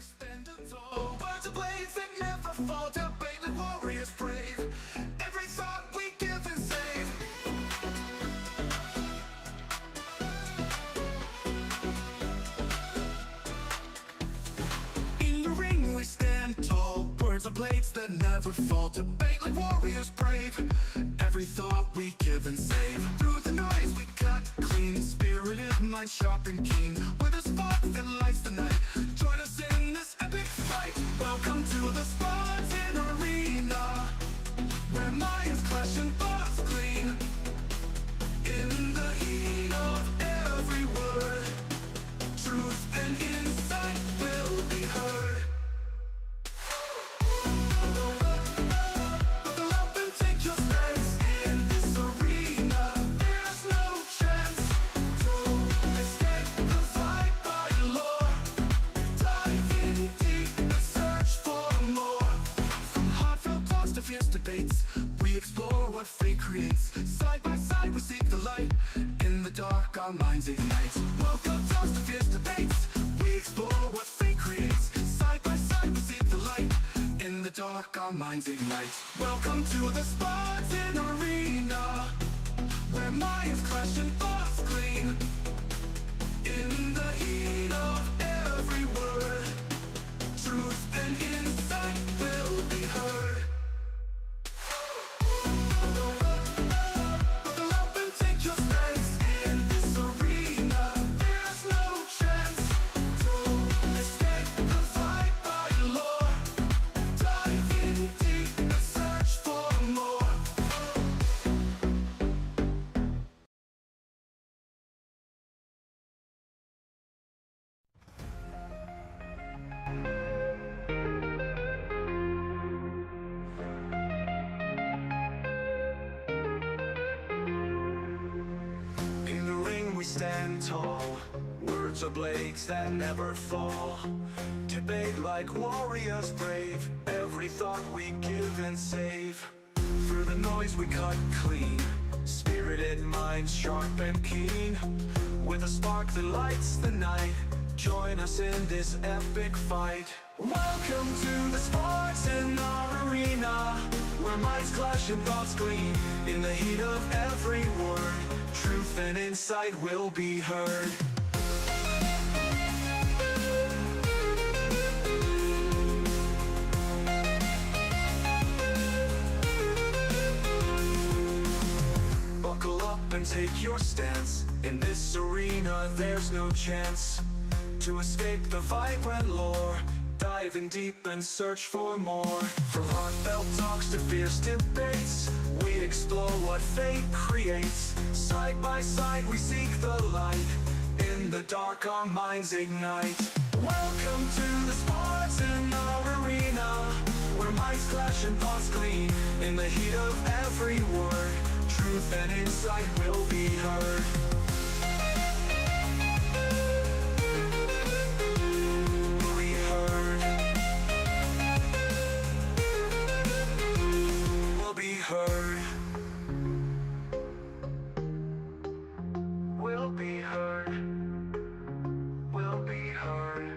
stand tall. Words of blades that never fall, debated warriors brave. Every thought we give and save. In the ring we stand tall. Words of blades that never fall, debate like warriors brave. Every thought we give and save. Through the noise we cut clean. Spirited, mind sharp and keen. With a spark that lights the night. Join us in this epic fight. Welcome to the Spartan Arena, where minds clash and thoughts clean. In the heat of every word, truth and insight will be heard. Buckle up and take your stance. In this arena, there's no chance to escape the fight by law. Dive in deep and search for more. From heartfelt talks to fierce debates, we explore what fate creates. Side by side we seek the light. In the dark our minds ignite. Welcome talks to fierce debates, we explore what fate creates. Side by side we seek the light. In the dark our minds ignite. Welcome to the Spartan Arena, where minds clash and thoughts clean. In the heat of every word, truth and insight will be heard. Buckle up and take your stance. In this arena, there's no chance to escape the fight by law. Dive in deep and search for more. In the ring we stand tall. Words are blades that never fall. Debate like warriors brave. Every thought we give and save. Through the noise we cut clean. Spirited minds sharp and keen. With a spark that lights the night. Join us in this epic fight. Welcome to the Spartan Arena, where minds clash and thoughts gleam. In the heat of every word, truth and insight will be heard. Buckle up and take your stance. In this arena there's no chance to escape the vibrant lore. Dive in deep and search for more. From heartfelt talks to fierce debates, we explore what fate creates. Side by side we seek the light. In the dark our minds ignite. Welcome to the Spartan Arena, where minds clash and thoughts gleam. In the heat of every word, truth and insight will be heard. Heard. Will be heard. Will be heard.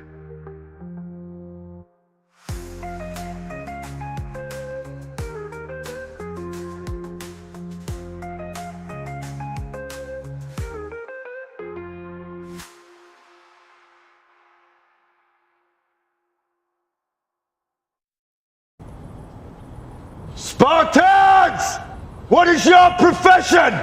Spartans! What is your profession?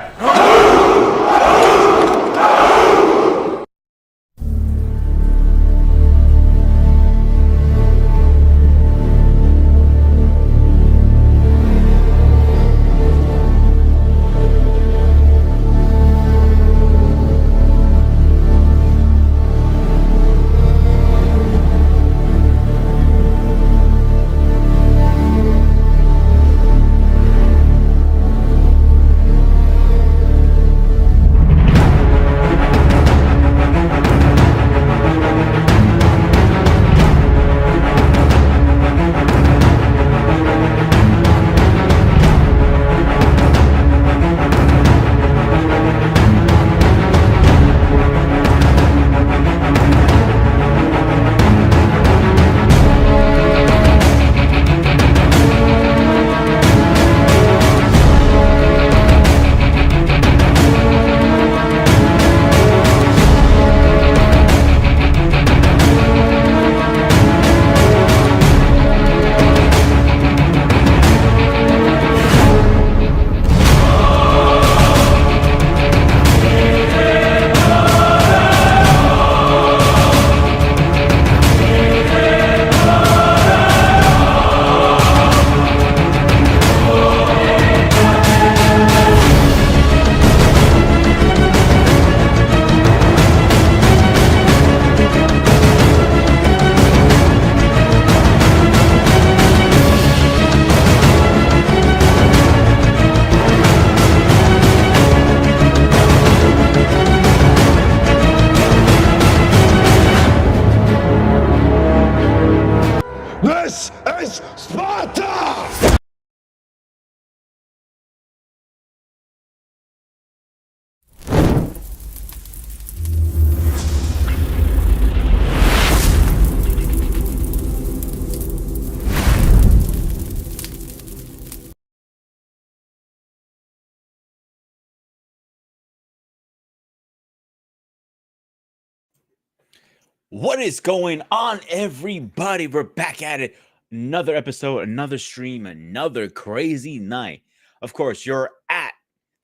What is going on, everybody? We're back at it. Another episode, another stream, another crazy night. Of course, you're at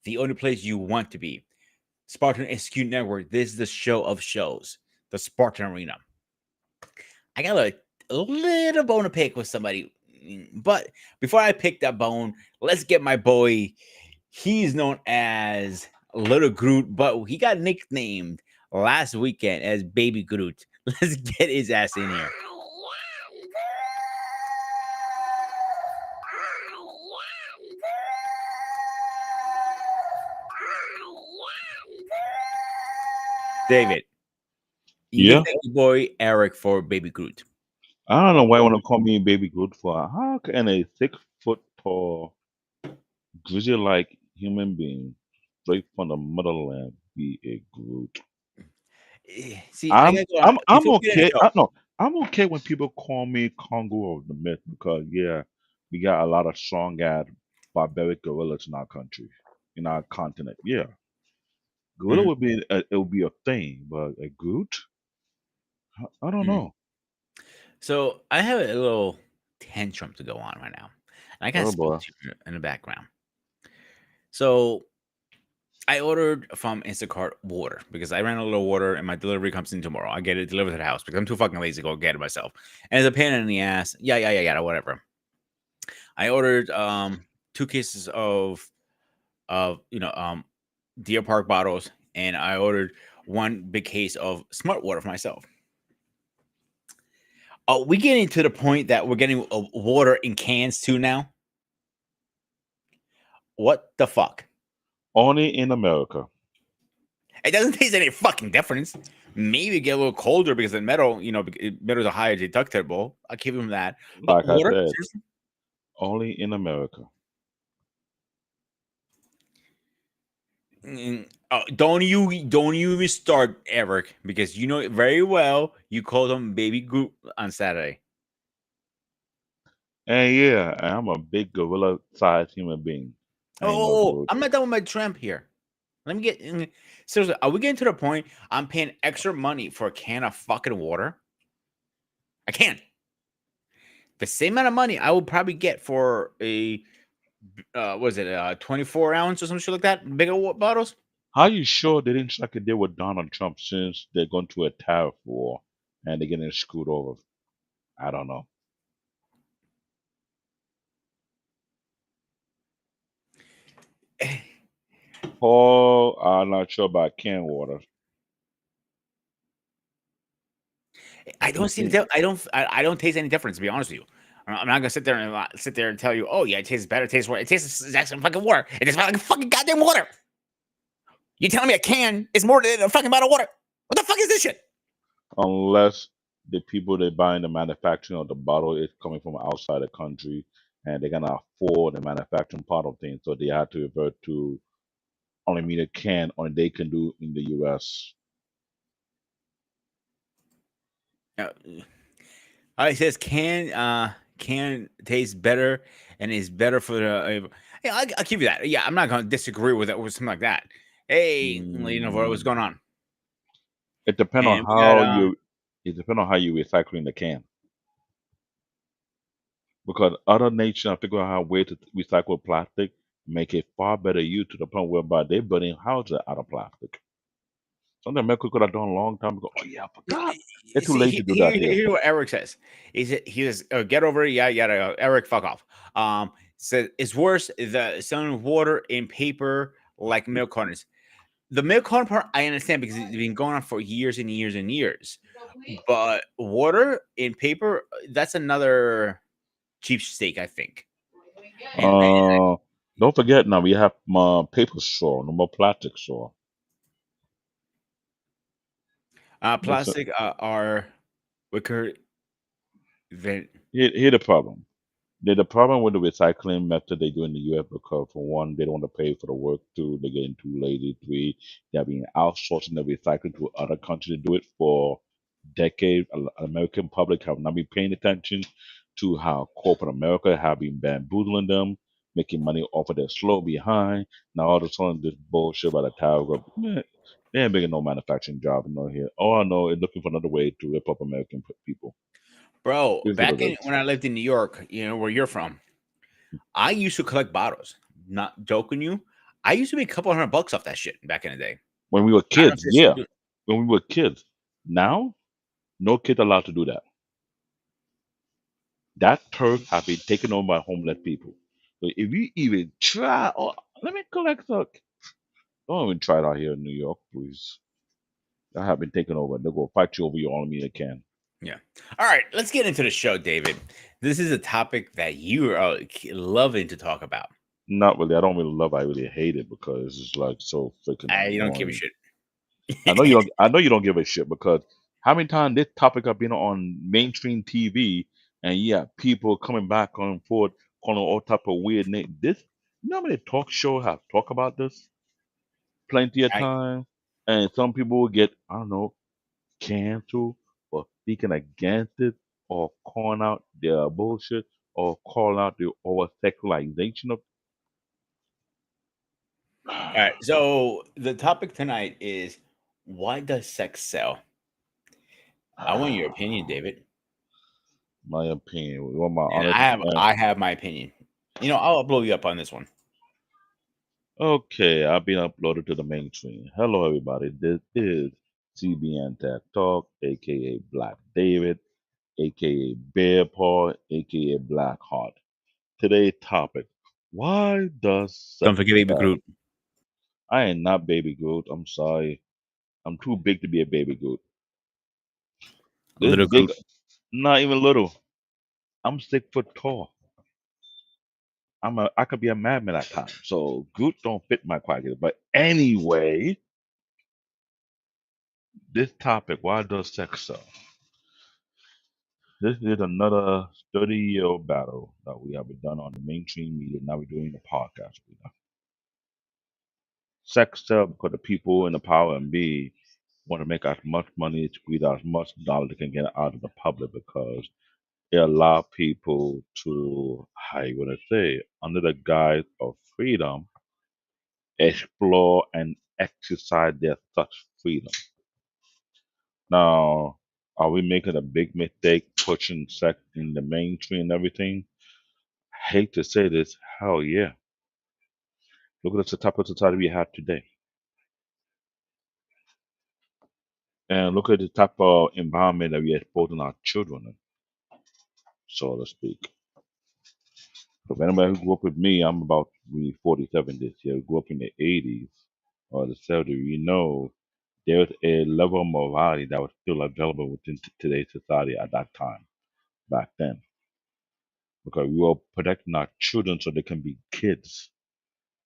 the only place you want to be. Spartan SQ Network. This is the show of shows, the Spartan Arena. I got a little bone to pick with somebody. But before I pick that bone, let's get my boy. He's known as Little Groot, but he got nicknamed last weekend as Baby Groot. Let's get his ass in here. David, you can Yeah, thank your boy Eric for Baby Groot. I don't know why you want to call me Baby Groot for. How can a 6 foot tall, grizzly like human being straight from the motherland be a Groot? See, I I'm gotta go on. I'm I'm Before we get okay. into I no, I'm okay when people call me Congo of the Myth because yeah, we got a lot of strong ass barbaric gorillas in our country, in our continent. Yeah, gorilla Mhm, would be a thing, but a Groot, I don't mhm. know. So I have a little tantrum to go on right now. And I kind of Oh spoke boy, to you in the background. So I ordered from Instacart water because I ran a little water and my delivery comes in tomorrow. I get it delivered to the house because I'm too fucking lazy to go get it myself. And it's a pain in the ass. Yeah, whatever. I ordered 2 cases of Deer Park bottles, and I ordered one big case of smart water for myself. Oh, we getting to the point that we're getting water in cans too now. What the fuck? only in America. It doesn't taste any fucking difference. Maybe get a little colder because the metal, metal's a higher deductible. I'll give him that. But Like I water, said, seriously? only in America. Don't you even start, Eric, because you know it very well. You called him Baby Goop on Saturday. And yeah, I'm a big gorilla-sized human being. I ain't no Groot. I'm not done with my tramp here. Let me get seriously. Are we getting to the point I'm paying extra money for a can of fucking water? I can't. The same amount of money I will probably get for a was it 24 ounce or some shit like that, bigger bottles. How you sure they didn't strike a deal with Donald Trump since they're going to a tariff war and they're getting screwed over? I don't know. Oh, I'm not sure about canned water. I don't see the Mhm. I don't taste any difference. To be honest with you, I'm not gonna sit there and tell you, oh yeah, it tastes better. It tastes worse. It tastes the exact same fucking water. It tastes like fucking goddamn water. You telling me a can is more than a fucking bottle of water? What the fuck is this shit? Unless the people that buying the manufacturing of the bottle is coming from outside the country and they're gonna afford the manufacturing part of things, so they have to revert to only mean a can only they can do in the US. Uh, it says can taste better and is better for the. Yeah, I'll give you that. Yeah, I'm not gonna disagree with it or something like that. Hey, what's Mm, going on? it depends on And we got how you recycling the can. Because other nations have figured out a way to recycle plastic, make it far better use to the point whereby they're building houses out of plastic. Something America could have done a long time ago. Oh yeah, I forgot. They're too see late to do that here. here's what Eric says. He says, get over it. Yeah. Eric, fuck off. Said it's worse the selling water in paper like milk cartons. The milk carton part I understand because it's been going on for years and years and years. But water in paper, that's another cheap steak, I think. And Uh, don't forget now we have paper straw, no more plastic straw. That's it. plastic are wicker than. Here the problem. The problem with the recycling method they do in the US because for one, they don't want to pay for the work. Two, they're getting too lazy. Three, they're being outsourcing the recycling to other countries to do it for decades. American public have not been paying attention to how corporate America have been bamboozling them, making money off of their slow behind. Now all of a sudden this bullshit about the tower. They ain't making no manufacturing job no here. All I know is looking for another way to rip up American people. Bro, Here's what back it in is. when I lived in New York, where you're from, I used to collect bottles. Not joking you. I used to make a couple $100 off that shit back in the day. When we were I don't know if kids, they still yeah. do. When we were kids. Now, no kid allowed to do that. That turf have been taken over by homeless people. So if you even try, oh, let me collect a. Don't even try it out here in New York, please. That have been taken over. They'll go fight you over your only they can. Yeah. All right, let's get into the show, David. This is a topic that you are loving to talk about. Not really. I don't really love. I really hate it because it's like so freaking I don't give a annoying. shit. I know you don't. I know you don't give a shit because how many times this topic have been on mainstream TV and yeah, people coming back on forward calling all type of weird name. This you know how many talk show have talk about this plenty of I, time, and some people will get I don't know canceled or speaking against it or calling out their bullshit or calling out the over sexualization of. all right. So the topic tonight is, why does sex sell? I want your opinion, David. My opinion, or my And honest. I have my opinion. I'll blow you up on this one. Okay, I've been uploaded to the mainstream. Hello, everybody. This is CBN Tech Talk, aka Black David, aka Bear Paw, aka Black Heart. Today's topic: why does Don't sex forget Baby sell? Groot. I am not Baby Groot. I'm sorry. I'm too big to be a Baby Groot. This Little big, Groot. not even little. I'm 6 foot tall. I could be a madman at times. So Groot don't fit my quagga. But anyway, this topic: why does sex sell? This is another 30-year-old battle that we have done on the mainstream media. Now we're doing the podcast. Sex sell because the people in the power and be want to make as much money, squeeze as much dollar they can get out of the public because it allow people to, how you want to say, under the guise of freedom, explore and exercise their such freedom. Now, are we making a big mistake pushing sex in the mainstream and everything? Hate to say this, hell yeah. Look at the type of society we have today. And look at the type of environment that we are exposing our children in, so to speak. If anybody who grew up with me, I'm about to be 47 this year, grew up in the 80s or the 70s, you know there's a level of morality that was still available within today's society at that time, back then. Because we were protecting our children so they can be kids.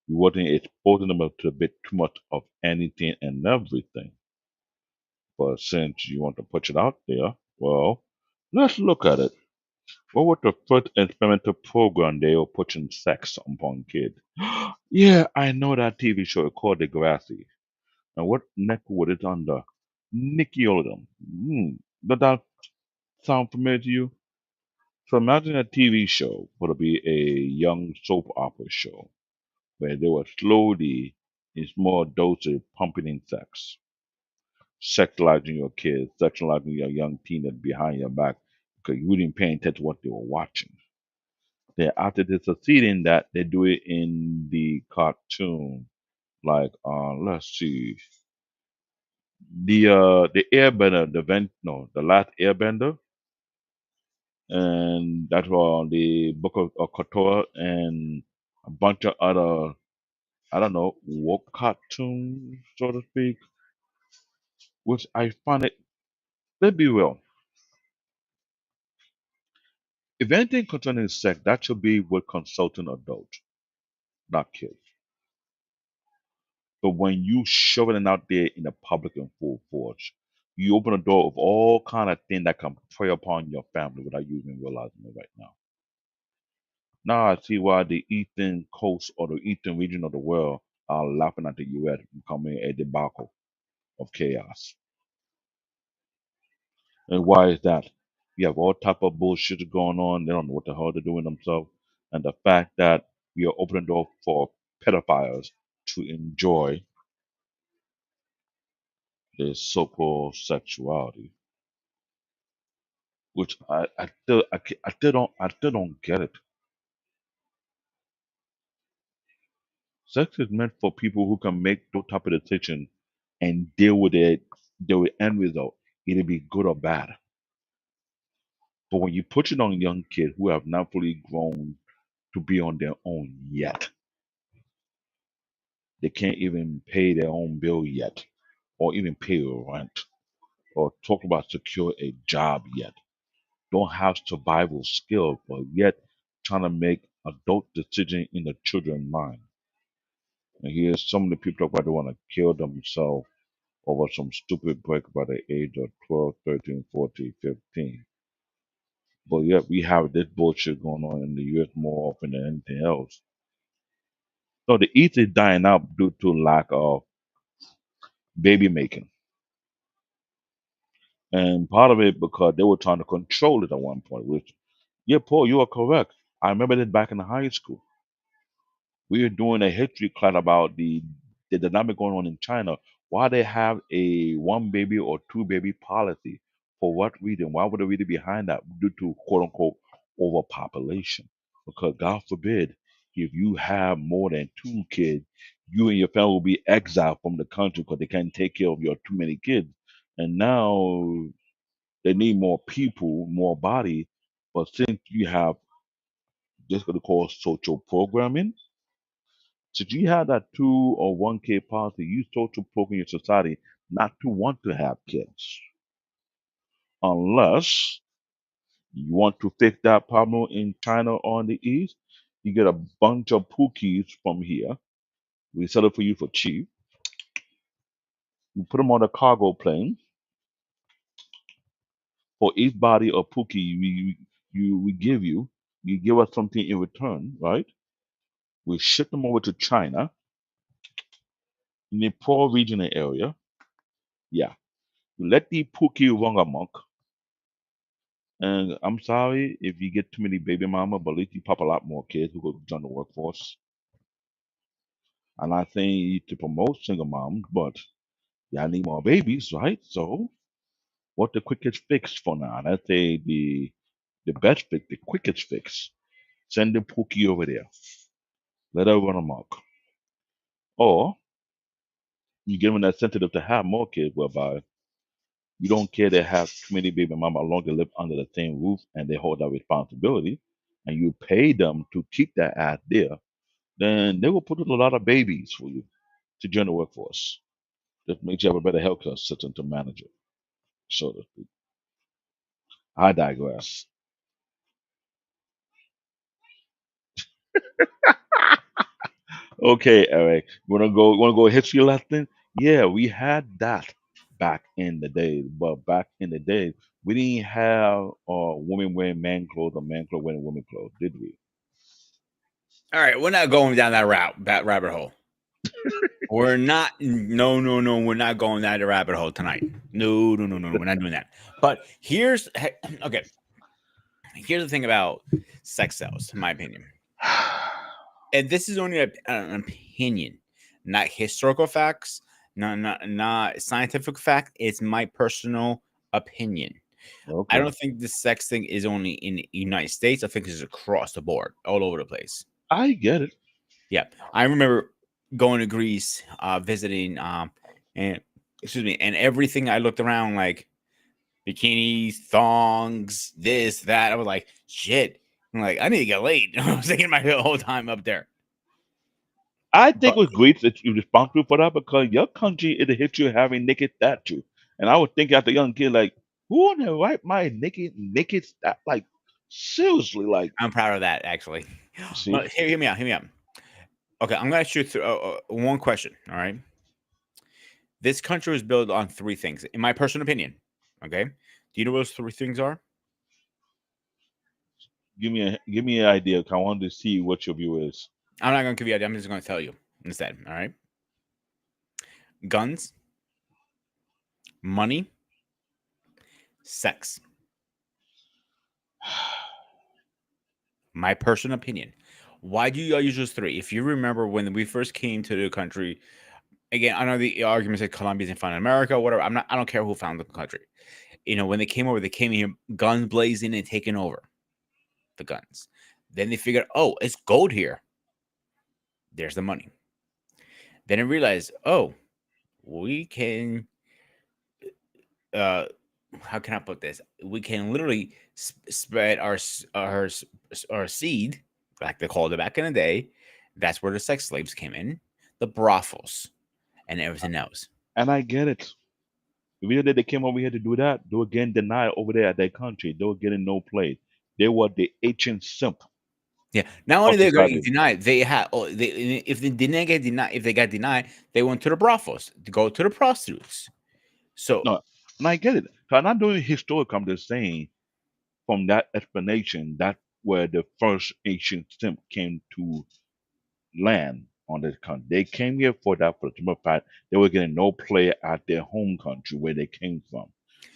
We wasn't exposing them to a bit too much of anything and everything. But since you want to put it out there, well, let's look at it. What was the first experimental program they were pushing sex upon kids? Yeah, I know that TV show called Degrassi. And what neck was it under? Nickelodeon. Does that sound familiar to you? So imagine a TV show would be a young soap opera show where they were slowly, in small doses, pumping in sex, sexualizing your kids, sexualizing your young teenagers behind your back because you didn't pay attention to what they were watching. Then after they succeed in that, they do it in the cartoon. Like let's see. The Airbender, the last Airbender, and that was the Book of Kotor and a bunch of other I don't know, woke cartoons, so to speak, which I find it let's be real. If anything concerning sex, that should be with consulting adults, not kids. But when you shoving it out there in the public in full force, you open a door of all kind of things that can prey upon your family without you even realizing it right now. Now I see why the eastern coast or the eastern region of the world are laughing at the U.S. becoming a debacle of chaos. And why is that? You have all type of bullshit going on. They don't know what the hell they're doing themselves. And the fact that we are opening the door for pedophiles to enjoy their so-called sexuality, which I still don't get it. Sex is meant for people who can make those type of decisions and deal with end result, either be good or bad. But when you put it on young kids who have not fully grown to be on their own yet, they can't even pay their own bill yet, or even pay rent, or talk about secure a job yet. Don't have survival skill, but yet trying to make adult decision in the children's mind. And here's some of the people talk about they want to kill themselves over some stupid break by the age of 12, 13, 14, 15. But yet we have this bullshit going on in the US more often than anything else. So the East is dying out due to lack of baby making. And part of it because they were trying to control it at one point, which, yeah, Paul, you are correct. I remember that back in high school. We were doing a history class about the dynamic going on in China. Why they have a one baby or two baby policy? For what reason? Why would they really behind that? Due to quote unquote overpopulation. Because God forbid, if you have more than two kids, you and your family will be exiled from the country because they can't take care of your too many kids. And now they need more people, more body. But since you have just what they call social programming, so you have that 2 or 1 kid policy, you social program your society not to want to have kids. Unless you want to fix that problem in China or in the East, you get a bunch of pookies from here. We sell it for you for cheap. You put them on a cargo plane. For each body of pookie we give you, you give us something in return, right? We ship them over to China, in the poor regional area. Yeah. You let the pookie run amok. And I'm sorry if you get too many baby mama, but at least you pop a lot more kids who go join the workforce. I'm not saying you to promote single moms, but y'all need more babies, right? So what the quickest fix for now? That's the best fix, the quickest fix. Send the Pookie over there. Let her run amok. Or you give them that incentive to have more kids, whereby you don't care they have too many baby mama as long as they live under the same roof and they hold that responsibility, and you pay them to keep that ass there, then they will put in a lot of babies for you to join the workforce. That makes you have a better healthcare system to manage it. So to speak. I digress. Okay, Eric. Wanna go history lesson? Yeah, we had that back in the day. But back in the day, we didn't have women wearing man clothes or man clothes wearing women clothes, did we? All right, we're not going down that rabbit hole. We're not. No, no, no. We're not going down the rabbit hole tonight. No, no, no, no. We're not doing that. But here's okay. Here's the thing about sex cells, in my opinion, and this is only an opinion, not historical facts, not scientific fact. It's my personal opinion. I Okay. don't think the sex thing is only in the United States. I think it's across the board, all over the place. I get it. Yeah, I remember going to Greece, visiting, and excuse me, and everything. I looked around like bikinis, thongs, this, that. I was like, shit. I'm like, I need to get laid. I was thinking my whole time up there. I think But with Greece that you're responsible for that because your country is a history of having naked statue. And I would think as a young kid, like, who in their right mind naked like seriously, like I'm proud of that, actually. see? Well, hear me out. Hear me out. Okay, I'm gonna shoot through one question. All right, this country was built on three things, in my personal opinion. Okay, do you know what those three things are? Give me an idea. 'Cause I wanted to see what your view is. I'm not gonna give you. I'm just gonna tell you instead. All right, guns, money, sex. My personal opinion. Why do you use those three? If you remember when we first came to the country again, I know the argument that Colombia isn't found in America, whatever. I don't care who found the country. When they came over, they came here guns blazing and taking over the guns. Then they figured, oh, it's gold here. There's the money. Then they realized, oh, we can uh how can I put this? We can literally spread our seed, like they called it back in the day. That's where the sex slaves came in, the brothels, and everything else. And I get it. The reason that they came over here to do that, they were getting denied over there at their country. They were getting no place. They were the ancient simp Yeah. Not of only they're getting society. denied, they had if they didn't get denied, if they got denied, they went to the brothels to go to the prostitutes. So No, and I get it. So I'm not doing historical. I'm just saying from that explanation, that's where the first ancient simp came to land on this country. They came here for that for the simple fact they were getting no play at their home country where they came from.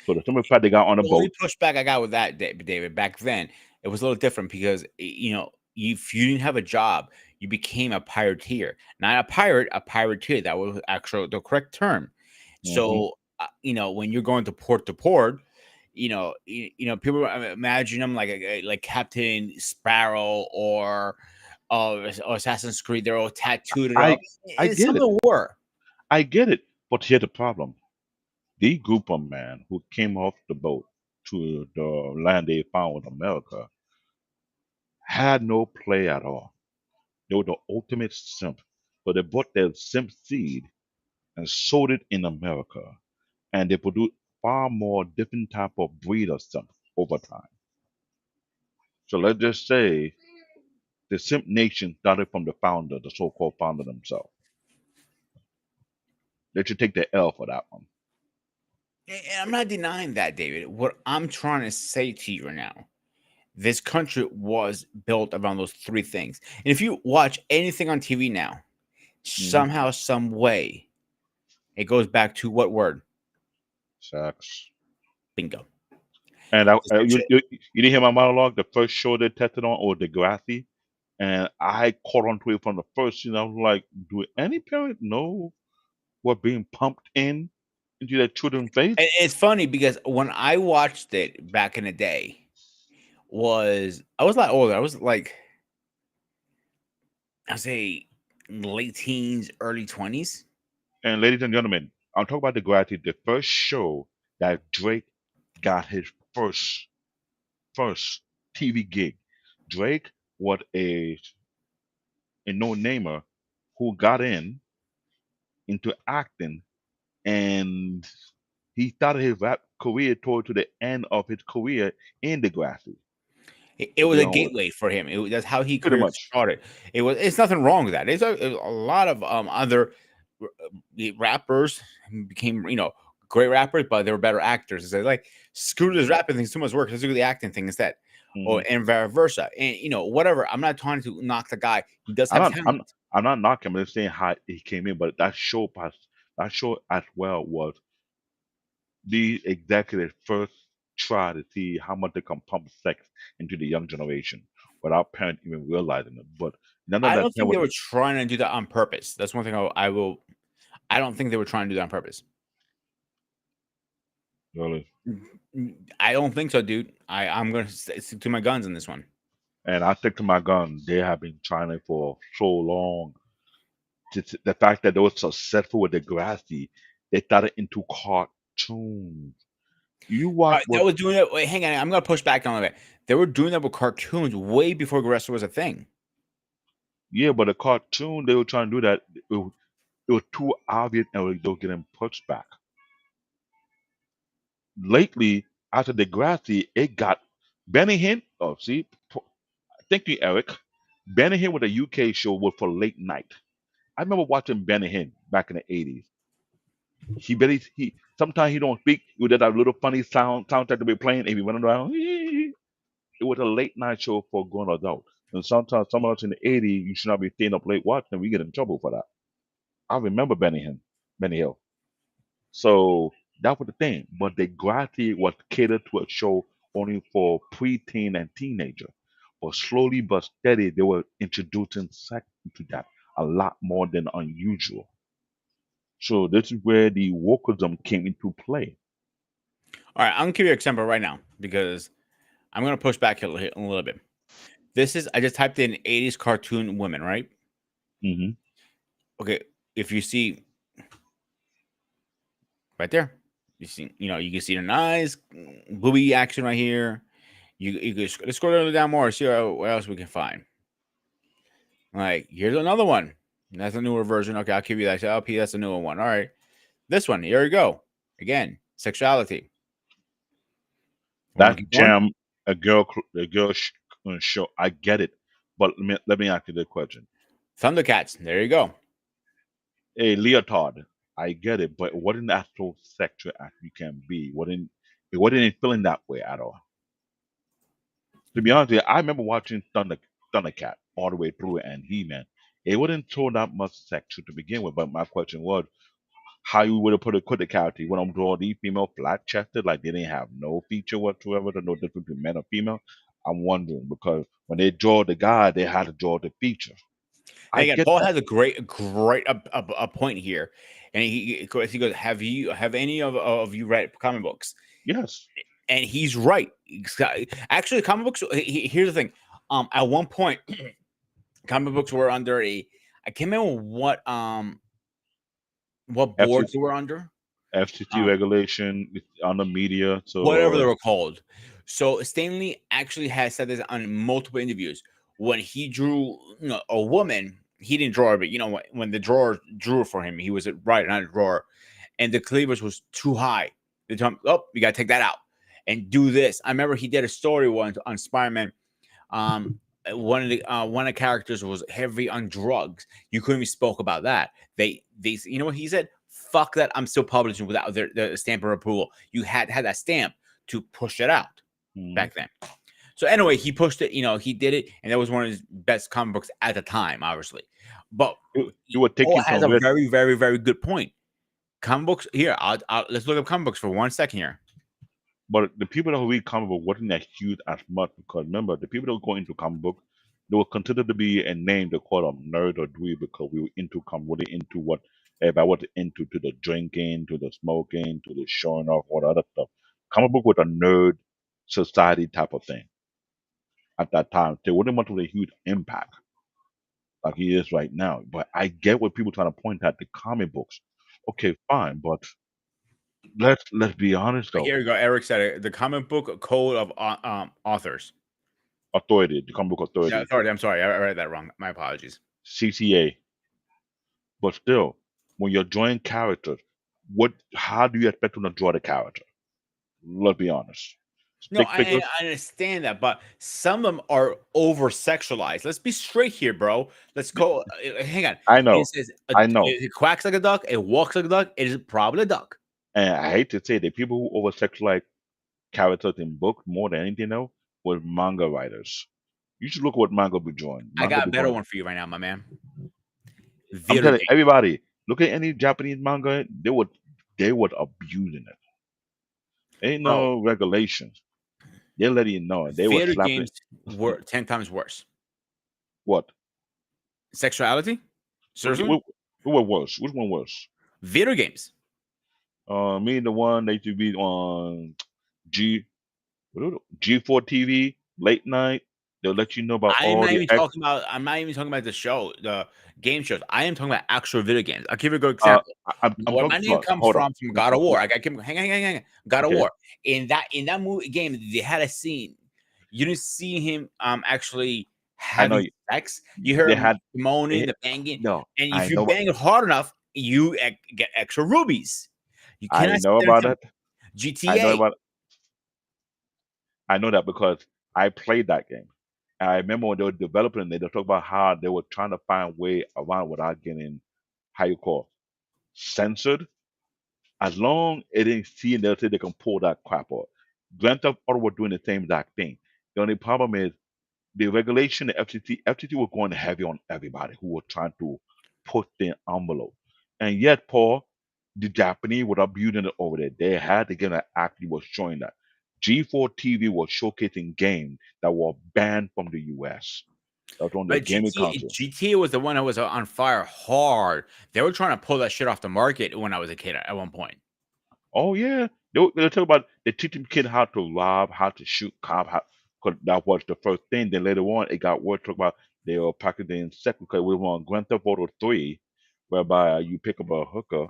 So the simple fact they got on a the only boat. pushback I got with that, David, back then, it was a little different because if you didn't have a job, you became a pirateer. Not a pirate, a pirateer. That was actually the correct term. Hmm. So when you're going to port, people imagine them like like Captain Sparrow or Assassin's Creed. They're all tattooed it I up. I It's get some of it. the war. I get it. But here's the problem. The group of men who came off the boat to the land they found in America had no play at all. They were the ultimate simp. So they bought their simp seed and sold it in America. And they produced far more different type of breed of simp over time. So let's just say the simp nation started from the founder, the so-called founder themselves. They should take the L for that one. And I'm not denying that, David. What I'm trying to say to you right now, this country was built around those three things. And if you watch anything on TV now, Hmm. somehow, some way, it goes back to what word? Sex. Bingo. And It's the shit. you didn't hear my monologue. The first show they tested on was Degrassi, and I caught onto it from the first scene. I was like, "Do any parent know what being pumped into their children's face?" And it's funny because when I watched it back in the day, I was a lot older. I was like, I say late teens, early 20s. And ladies and gentlemen, I'm talking about Degrassi, the first show that Drake got his first TV gig. Drake was a no-namer who got into acting, and he started his rap career toward to the end of his career in Degrassi, It to was be a honest. gateway for him. That's how he Pretty career much. started. It's nothing wrong with that. It was a lot of other rappers became great rappers, but they were better actors. It's like screw this rapping thing, it's too much work. Let's do the acting thing instead, or Hmm. and vice versa. And whatever. I'm not trying to knock the guy. He does I'm have not I'm talent. I'm not knocking him. I'm just saying how he came in, but that show as well was the executive first try to see how much they can pump sex into the young generation without parents even realizing it. But none of I that don't think never they were trying to do that on purpose. That's one thing I will. I don't think they were trying to do that on purpose. really. I don't think so, dude. I'm gonna stick to my guns on this one. And I stick to my gun. They have been trying it for so long. The fact that they were successful with the Degrassi, they started into cartoons. You watch That what? was doing it. Wait, hang on. I'm gonna push back on it. They were doing that with cartoons way before the rest was a thing. Yeah, but the cartoon they were trying to do that. It was too obvious, and they were getting pushed back. Lately, after Degrassi, it got Benny Hinn. Oh, see, thank you, Eric. Benny Hinn with a UK show was for late night. I remember watching Benny Hinn back in the 80s. He sometimes he don't speak. You did that little funny soundtrack to be playing, and he running around. It was a late night show for grown adults. And sometimes some of us in the 80s, you should not be staying up late watching, and we get in trouble for that. I remember Benny Hill. So that was the thing. But the Degrassi was catered to a show only for preteen and teenager. But slowly but steady, they were introducing sex into that a lot more than unusual. So this is where the wokeism came into play. All right, I'm gonna give you an example right now because I'm gonna push back a little bit. This is I just typed in 80s cartoon women, right? Hmm. Okay, if you see right there, you can see the nice booby action right here. You can let's scroll a little down more, see what else we can find. Like here's another one. That's a newer version. Okay, I'll give you that. LP, that's a newer one. All right, this one. Here we go. Again, sexuality. Want That to keep going? jam show. I get it, but let me ask you the question. Thundercats. There you go. A leotard, I get it, but what an actual sexual act you can be? It wasn't feeling that way at all. To be honest with you, I remember watching Thundercat all the way through and He Man. It wouldn't show that much sexual to begin with, but my question was how you would have put the character. You want to draw the female flat chested, like they didn't have no feature whatsoever, no difference between men or female. I'm wondering because when they draw the guy, they had to draw the feature. And I again, get Paul that. has a great a point here, and he goes, have any of you read comic books? Yes. And he's right. Actually, comic books. Here's the thing. At one point, comic books were under a. I can't remember what boards they FCC, were under. FCC Um, regulation on the media. whatever they So were called. So Stanley actually has said this on multiple interviews. When he drew, a woman, he didn't draw her, but when the drawer drew for him, he was right, not a drawer, and the cleavage was too high. They told him, "Oh, you gotta take that out and do this." I remember he did a story once on Spider-Man. One of the characters was heavy on drugs. You couldn't even spoke about that. They you know what he said? Fuck that! I'm still publishing without their stamp of approval. You had that stamp to push it out mhm. back then. So anyway, he pushed it. He did it, and that was one of his best comic books at the time, obviously. But It would take Paul you has a somewhere. very, very, very good point. Comic books here. Let's look up comic books for 1 second here. But the people that read comic book wasn't that huge as much because remember the people that go into comic book, they were considered to be a name they call them nerd or dweeb because we were into comic, really into what everybody was into, to the drinking, to the smoking, to the showing off, all the other stuff. Comic book was a nerd society type of thing at that time. There wasn't much of a huge impact like he is right now. But I get what people trying to point at the comic books. Okay, fine, but let's be honest though. Here we go. Eric said it. The comic book code of authors. Authority, the comic book Yeah, authority, sorry, I'm sorry. I read that wrong. My apologies. CCA. But still, when you're drawing characters, how do you expect them to draw the character? Let's be honest. No, Stick figures? I understand that, but some of them are over sexualized. Let's be straight here, bro. Let's go. Hang on. I It know, says I know. it quacks like a duck. It walks like a duck. It is probably a duck. And I hate to say the people who over sexualize characters in books more than anything else were manga writers. You should look what manga be drawing. I Manga got a be better drawing. one for you right now, my man. I'm Video telling game. everybody, look at any Japanese manga, they would abusing it. Ain't Bro, no regulations. They let you know. They were video slapping games it. were 10 times worse. What? Sexuality? Seriously? Who were worse? Which one worse? Video games. Me the one that used to be on G G4 TV late night. They'll let you know about I'm all not the even X. talking about. I'm not even talking about the show, the game shows. I am talking about actual video games. I'll give you a good Uh, example. I'm Where talking my name about. comes Hold on. from God of War. I got hang. God of Okay. War. In that movie game, they had a scene. You didn't see him actually I know having sex. You heard they him had. moaning, It, the banging, no, and if I you know. bang it hard enough, you get extra rubies. You I cannot sit know there and about tell me that. I know GTA. about. I know that because I played that game. And I remember when they were developing it, they talked about how they were trying to find a way around without getting how you call censored. As long as it didn't see and they'll say they can pull that crap off. Grand Theft Auto were doing the same exact thing. The only problem is the regulation, the FTC was going heavy on everybody who were trying to push the envelope. And yet, Paul, the Japanese were abusing it over there. They had to get an act that was showing that. G4 TV was showcasing games that were banned from the US. That was on their But gaming console. GTA was the one that was on fire hard. They were trying to pull that shit off the market when I was a kid at one point. Oh yeah, they talk about they teaching kids how to rob, how to shoot cop. How, 'cause that was the first thing. Then later on, it got worse. Talk about they were packaging second because we were on Grand Theft Auto 3, whereby you pick up a hooker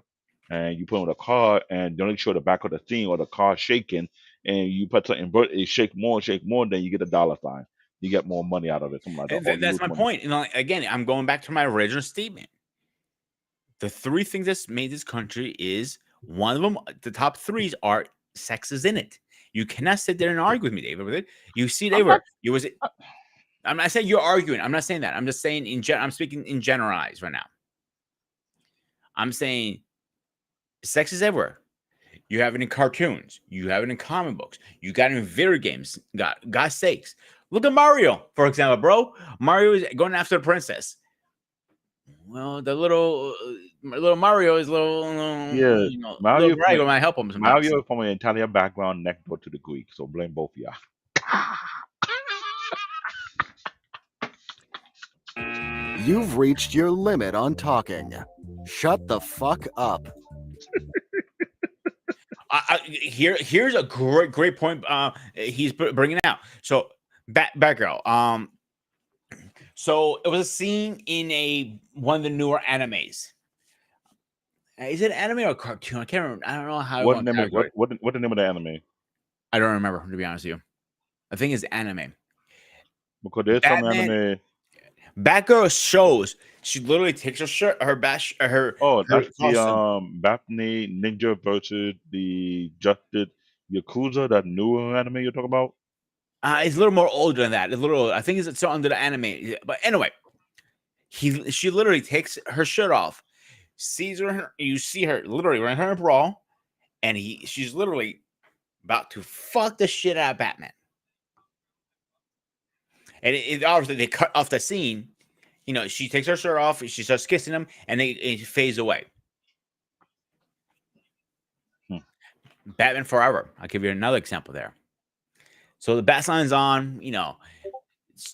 and you put on a car and don't show the back of the scene or the car shaking, and you put something invert it shake more, then you get a dollar sign. You get more money out of it, something like that, And or you that's lose my money. point. Again, I'm going back to my original statement. The three things that's made this country is one of them. The top threes are sex is in it. You cannot sit there and argue with me, David. With it, you see, I'm David. not. You was. I'm not saying you're arguing. I'm not saying that. I'm just saying I'm speaking in generalized right now. I'm saying sex is everywhere. You have it in cartoons. You have it in comic books. You got it in video games. God's sakes. Look at Mario, for example, bro. Mario is going after the princess. Well, the little Mario is Yeah, little Mario from Mario might help him sometimes. Mario from an Italian background next door to the Greek, so blame both of y'all. You've reached your limit on talking. Shut the fuck up. Here's a great point. He's bringing out. So Batgirl. So it was a scene in one of the newer animes. Is it anime or cartoon? I can't remember. I don't know how I What want to name? categorize it. What the name of the anime? I don't remember, to be honest with you. I think it's anime. Because there's some Batman, anime. Batgirl shows she literally takes her shirt, her bash, Oh, her that's the costume. Daphne Ninja versus the Justice Yakuza, that new anime you're talking about. It's a little more older than that. A little, I think it's under the anime. But anyway, she literally takes her shirt off, sees her. You see her literally wearing her bra, and she's literally about to fuck the shit out of Batman. And obviously they cut off the scene. She takes her shirt off, she starts kissing him, and it fades away. Hmm. Batman Forever. I'll give you another example there. So the bat sign's on.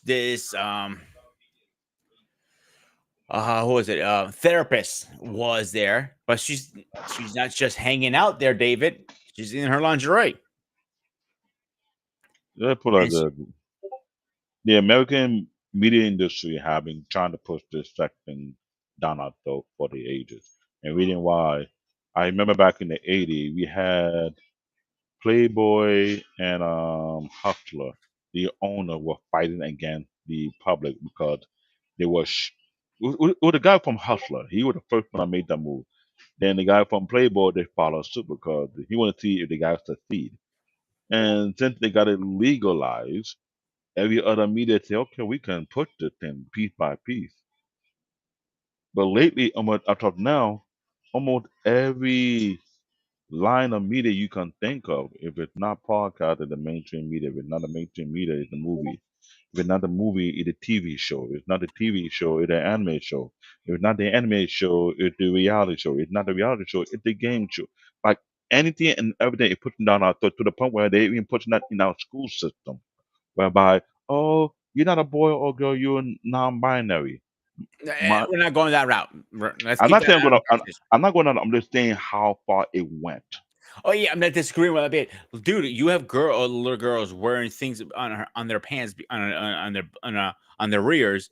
This who was it? Therapist was there, but she's not just hanging out there, David. She's in her lingerie. Let's put it like And this. The American media industry have been trying to push this sex thing down our throat for the ages. And reason why, I remember back in the '80s, we had Playboy and Hustler. The owner were fighting against the public because they were. With the guy from Hustler, he was the first one that made that move. Then the guy from Playboy, they followed suit because he wanted to see if the guy succeed. And since they got it legalized, every other media say, okay, we can push this thing piece by piece. But lately, almost up to now, almost every line of media you can think of, if it's not podcast, it's the mainstream media. If it's not the mainstream media, it's the movie. If it's not the movie, it's a TV show. If it's not the TV show, it's an anime show. If it's not the anime show, it's the reality show. If it's not the reality show, it's the game show. Like anything and everything is putting down our throat to the point where they even putting that in our school system, whereby, oh, you're not a boy or girl, you're non-binary. My, we're not going that route. Let's I'm keep not that saying out of the conversation. I'm not going to. I'm just saying how far it went. Oh yeah, I'm not disagreeing with that bit, dude. You have little girls wearing things on their pants on their rears.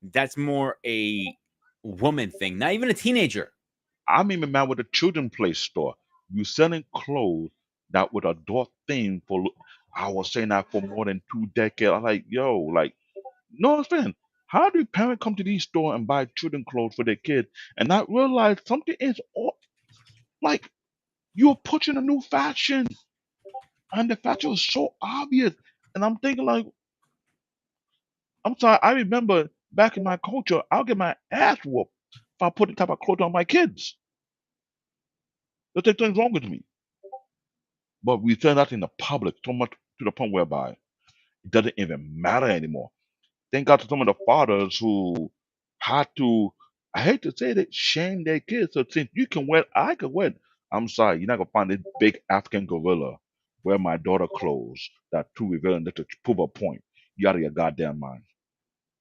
That's more a woman thing, not even a teenager. I'm even mad with the children play store. You selling clothes that would adult theme for. I was saying that for more than 2 decades. I'm like, yo, like, no offense. How do parents come to these stores and buy children clothes for their kids and not realize something is like you're pushing a new fashion and the fashion is so obvious. And I'm thinking like, I'm sorry. I remember back in my culture, I'll get my ass whooped if I put the type of clothes on my kids. There's things wrong with me. But we say that in the public so much to the point whereby it doesn't even matter anymore. Thank God to some of the fathers who had to, I hate to say it, shame their kids. So since you can wear, I can wear. I'm sorry, you're not gonna find this big African gorilla wear my daughter clothes that too revealing just to prove a point. You out of your goddamn mind.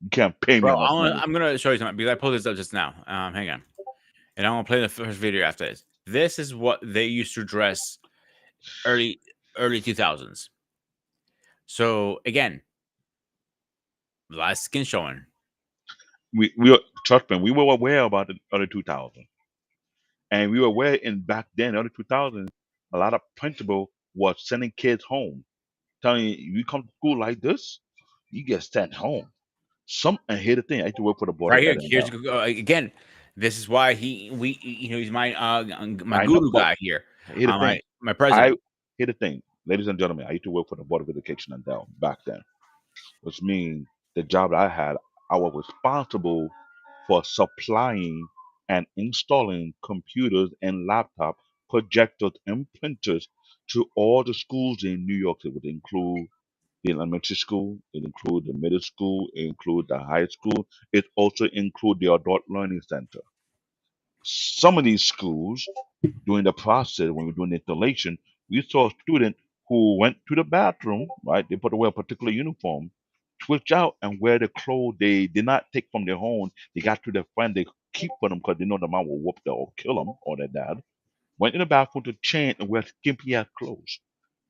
You can't pay me Bro, enough money. I'm gonna show you something because I pulled this up just now. Hang on, and I'm gonna play the first video after this. This is what they used to dress early 2000s. So again, a lot of skin showing. We were, trust me, we were aware about the early 2000s. And we were aware in back then, early 2000s, a lot of principal was sending kids home, telling you, you come to school like this, you get sent home. And here's the thing, I used to work for the board of Right here, ed and here's again. This is why he's my I know, guru but guy here. here's the thing. My president. Here's the thing, ladies and gentlemen, I used to work for the Board of Education and Dell back then, which means the job that I had, I was responsible for supplying and installing computers and laptop projectors and printers to all the schools in New York. It would include the elementary school, it include the middle school, it include the high school, it also include the adult learning center. Some of these schools, during the process when we were doing the installation, we saw students who went to the bathroom, right? They put away a particular uniform, switch out and wear the clothes they did not take from their home. They got to their friend, they keep for them because they know the mom will whoop them or kill them or their dad. Went in the bathroom to change and wear skimpy ass clothes.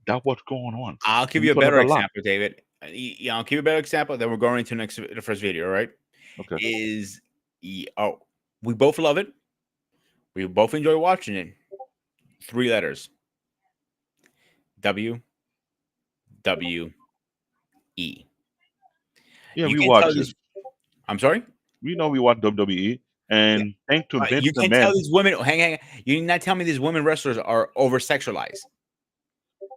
That's what's going on. I'll give We you a saw that better a lot. example, David. Yeah, I'll give you a better example. Then we're going into the first video, right? Okay. We both love it. We both enjoy watching it. 3 letters. WWE. Yeah, You we can watch tell it. these. I'm sorry. We know we watch WWE, and thanks to Vince You can McMahon, tell these women. Hang. You did not tell me these women wrestlers are over sexualized.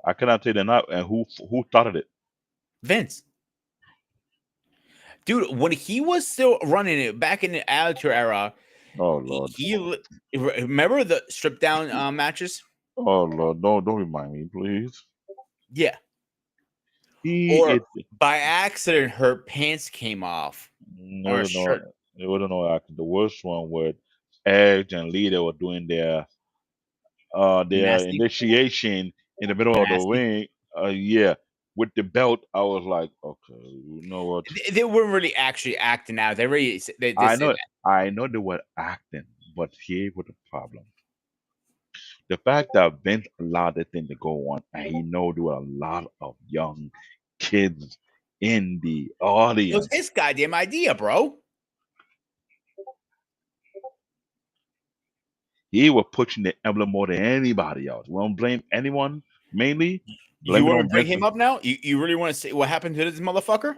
I cannot say they're not. And who started it? Vince, dude, when he was still running it back in the Attitude Era, Oh Lord. Remember the strip down matches? Oh Lord, don't remind me, please. Yeah. He Or is. by accident, her pants came off. Or a shirt. It wasn't no accident. The worst one was Edge and Lita were doing their Nasty. initiation in the middle of the Nasty. ring. Yeah, with the belt. I was like, okay, you know what? They weren't really actually acting out. They really they I said know, that. I know they were acting, but here was the problem. The fact that Vince allowed the thing to go on, and he know there were a lot of young kids in the It was audience. his goddamn idea, bro. He was pushing the envelope more than anybody else. We don't blame anyone. Mainly, blame You it want to on bring Vince. him up now? You really want to say what happened to this motherfucker?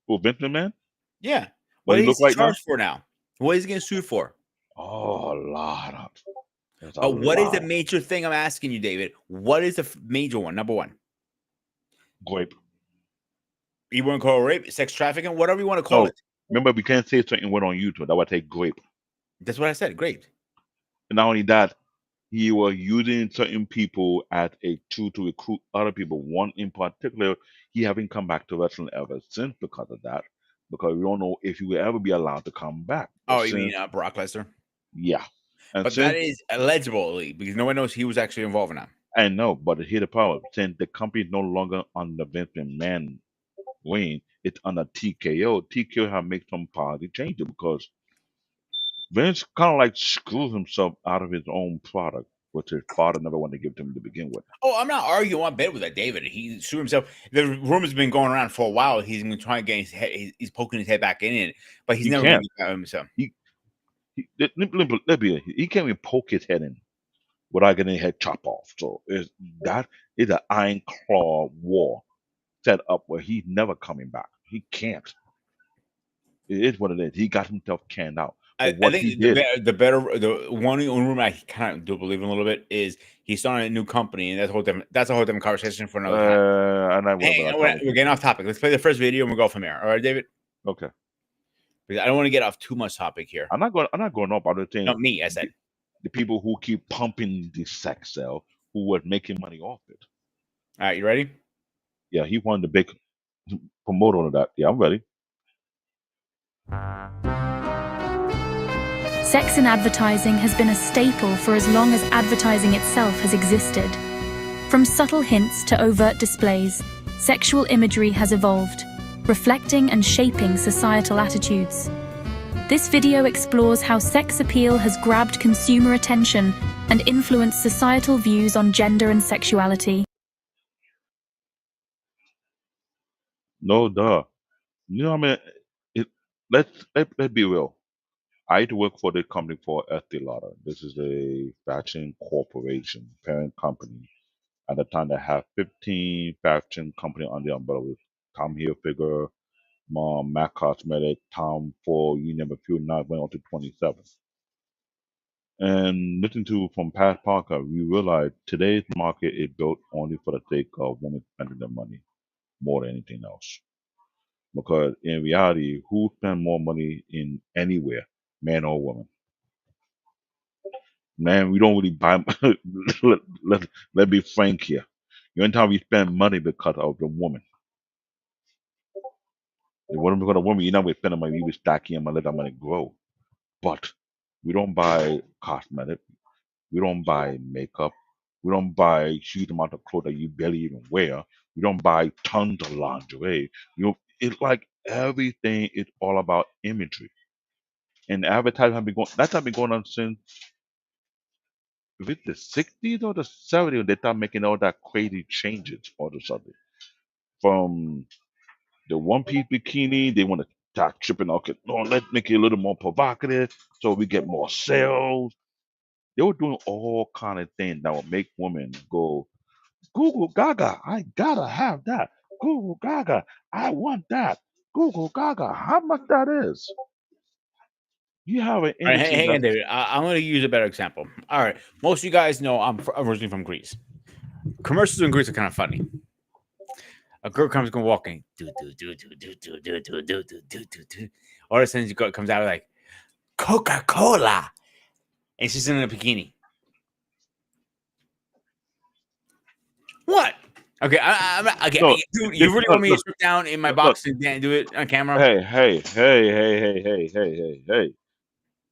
Who, Vince McMahon? Yeah. What What he is look he like now? charged for now? What is he getting sued for? Oh, a lot of. There's a But what is the lot. major thing I'm asking you, David? What is the major one? Number one. Grape. You want to call it rape, sex trafficking, whatever you want to call No, it. remember we can't say certain word on YouTube. That would take grape. That's what I said. Great. And not only that, he was using certain people as a tool to recruit other people. One in particular, he haven't come back to wrestling ever since because of that. Because we don't know if he will ever be allowed to come back. But Oh, you mean since, Brock Lesnar? yeah. And But since that is allegedly because no one knows he was actually involved in that. I know, but here's the problem. Since the company is no longer under Vince McMahon wing, it's under TKO. TKO have made some policy changes because Vince kind of like screws himself out of his own product, which his father never wanted to give to him to begin with. Oh, I'm not arguing one bit with that, David. He sued himself. The rumor's been going around for a while. He's been trying to get his head. He's poking his head back in it, but he's He never going can't. to get himself. He can't even poke his head in without getting his head chopped off. So that is an iron claw war set up where he's never coming back. He can't. It is what it is. He got himself canned out. I But what think he did, the one rumor I kind of do believe in a little bit is he's starting a new company, and that's a whole different conversation for another time. and I will. Hey, we're getting off topic. Let's play the first video and we'll go from there. All right, David? Okay. Because I don't want to get off too much topic here. I'm not going up. I'm just saying Not me, I said. the people who keep pumping the sex cell who were making money off it. All right, you ready? Yeah, he wanted the big promoter of that. Yeah, I'm ready. Sex in advertising has been a staple for as long as advertising itself has existed. From subtle hints to overt displays, sexual imagery has evolved. reflecting and shaping societal attitudes. This video explores how sex appeal has grabbed consumer attention and influenced societal views on gender and sexuality. No, duh. You know, what I mean, let's be real. I used to work for the company called Estee Lauder. This is a fashion corporation, parent company. At the time, they had 15 fashion company under the umbrella with Tom Hilfiger, Mom, MAC Cosmetic, Tom Ford, you name a few. Now it went on to 27. And listening to from past podcasts, we realized today's market is built only for the sake of women spending their money more than anything else. Because in reality, who spend more money in anywhere, man or woman? Man, we don't really buy. Let's be frank here. The only time we spend money because of the woman. It wasn't because of the woman. You're not going to spend the money. We were stacking and let that money grow. But we don't buy cosmetic. We don't buy makeup. We don't buy huge amount of clothes that you barely even wear. We don't buy tons of lingerie. It's like everything is all about imagery. And advertising have been going. That's been going on since with the 60s or the 70s. They start making all that crazy changes all of a sudden. From the one piece bikini, they want to start tripping. Okay, no, let's make it a little more provocative so we get more sales. They were doing all kind of things that would make women go, Google Gaga, I gotta have that. Google Gaga, I want that. Google Gaga, how much that is? You have an All right, industry hang that on, David. I'm going to use a better example. All right, most of you guys know I'm originally from Greece. Commercials in Greece are kind of funny. A girl comes going walking, do do do do do do do do do do do do do. All of a sudden, she comes out like Coca-Cola, and she's in a bikini. What? Okay, okay. no, Dude, you really want me to look, strip down in my look, look. box and do it on camera? Hey.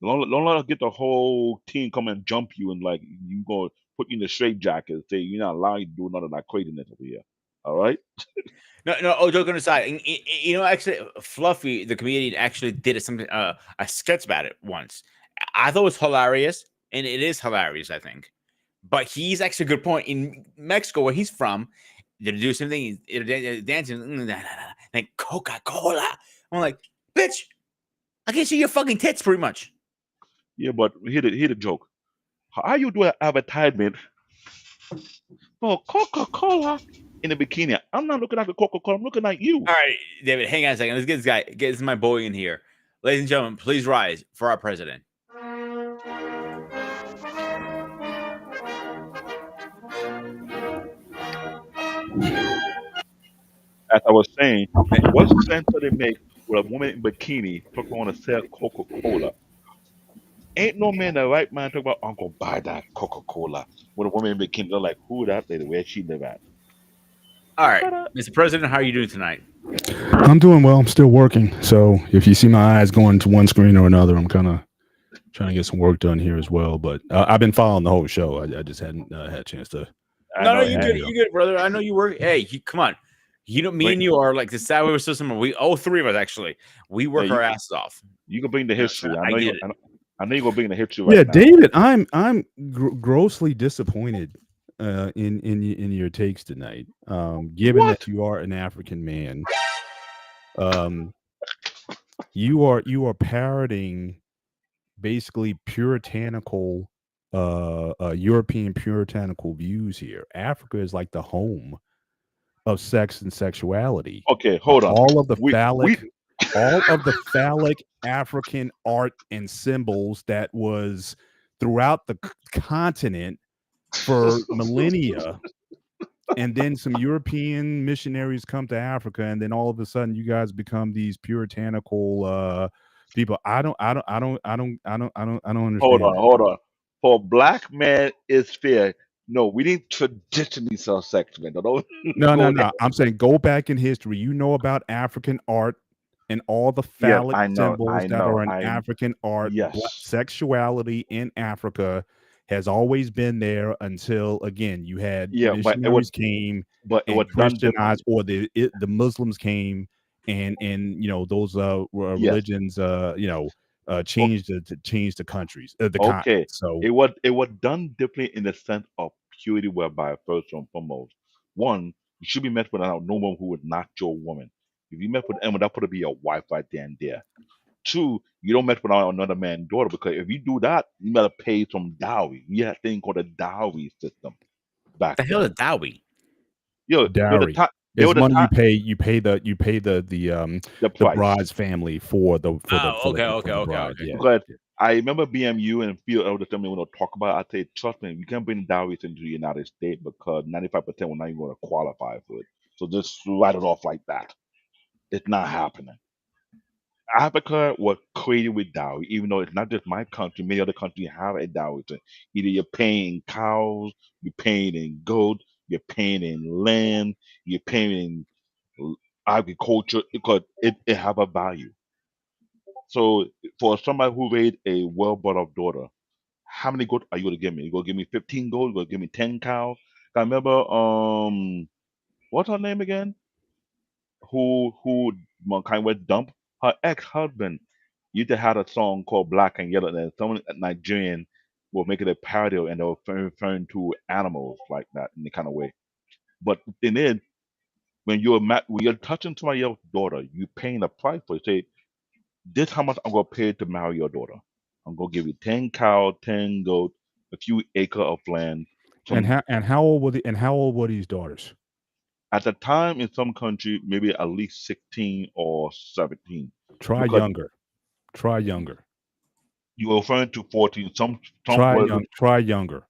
Don't let us get the whole team come and jump you and like you go put you in the straight jacket and say you're not allowed to do none of that craziness over here. All right? No. Oh, joking aside, actually, Fluffy, the comedian, actually did something, a sketch about it once. I thought it was hilarious, and it is hilarious, I think. But he's actually a good point. In Mexico, where he's from, they do something, dancing, like Coca-Cola. I'm like, bitch, I can see your fucking tits, pretty much. Yeah, but here the joke. How you do an advertisement for Coca-Cola in a bikini? I'm not looking at the Coca-Cola, I'm looking at you. All right, David, hang on a second. Let's get this guy. This is my boy in here. Ladies and gentlemen, please rise for our president. As I was saying, what sense does it make with a woman in bikini talking on to sell Coca-Cola? Ain't no man in the right mind talk about I'm gonna buy that Coca-Cola with a woman in bikini. They're like, who that lady? Where she live at? All right, Ta-da. Mr. President, how are you doing tonight? I'm doing well. I'm still working. So if you see my eyes going to one screen or another, I'm kind of trying to get some work done here as well. But I've been following the whole show. I just hadn't had a chance to. I No, know. you good, you good, brother. I know you were. Hey, come on. Me and you are like the Satellite system. We all three of us actually. We work our asses off. You can bring the history. I know get you. it. I know you're gonna bring the history right Yeah, now. David, I'm grossly disappointed in your takes tonight. Given What? that you are an African man, you are parroting basically puritanical European puritanical views here. Africa is like the home of sex and sexuality. Okay, hold on. All of the We- phallic we- all of the phallic African art and symbols that was throughout the continent for millennia. And then some European missionaries come to Africa, and then all of a sudden you guys become these puritanical people. I don't understand. Hold on. For black man is fair. No, we didn't traditionally sell sex, man. Don't No. go there. I'm saying go back in history. You know about African art and all the Yes, phallic I know. symbols that are in African art. Yes. Sexuality in Africa has always been there until again you had Yeah, but it missionaries was came but it and was done Christianized, differently. or the Muslims came and those Yes. religions change the countries, the Okay, continent. So it was done differently in the sense of purity, whereby first and foremost, one, you should be met with a no one who would not your woman. If you met with anyone, that put to be your wife right there and there. Two, you don't mess with another man's daughter, because if you do that, you gotta pay some dowry. We had a thing called a dowry system back The hell then. is Dowie? Yo, the dowry time, yo, is the money time, you pay the the price. bride's family for the Oh, okay, okay, for the okay, bride. okay. Yeah. Because I remember BMU and few other things we want to talk about. I say, trust me, you can't bring dowries into the United States because 95% will not even going to qualify for it. So just write it off like that. It's not happening. Africa was created with dowry, even though it's not just my country. Many other countries have a dowry. So either you're paying in cows, you're paying in gold, you're paying in land, you're paying in agriculture, because it have a value. So for somebody who raised a well brought up daughter, how many goats are you gonna give me? You gonna give me 15 goats? You gonna give me 10 cows? I remember what's her name again? Who kind of dumped her ex husband. Used to have a song called Black and Yellow, and some Nigerian will make it a parody, and they'll referring to animals like that in the kind of way. But the thing is, when you're touching somebody else's daughter, you paying a price for it. Say, this how much I'm gonna pay to marry your daughter. I'm gonna give you 10 cows, 10 goats, a few acre of land. And Some how old were these daughters? at the time in some country, maybe at least 16 or 17. Try Because younger. Try younger. you're referring to 14, some Try was young. Try younger.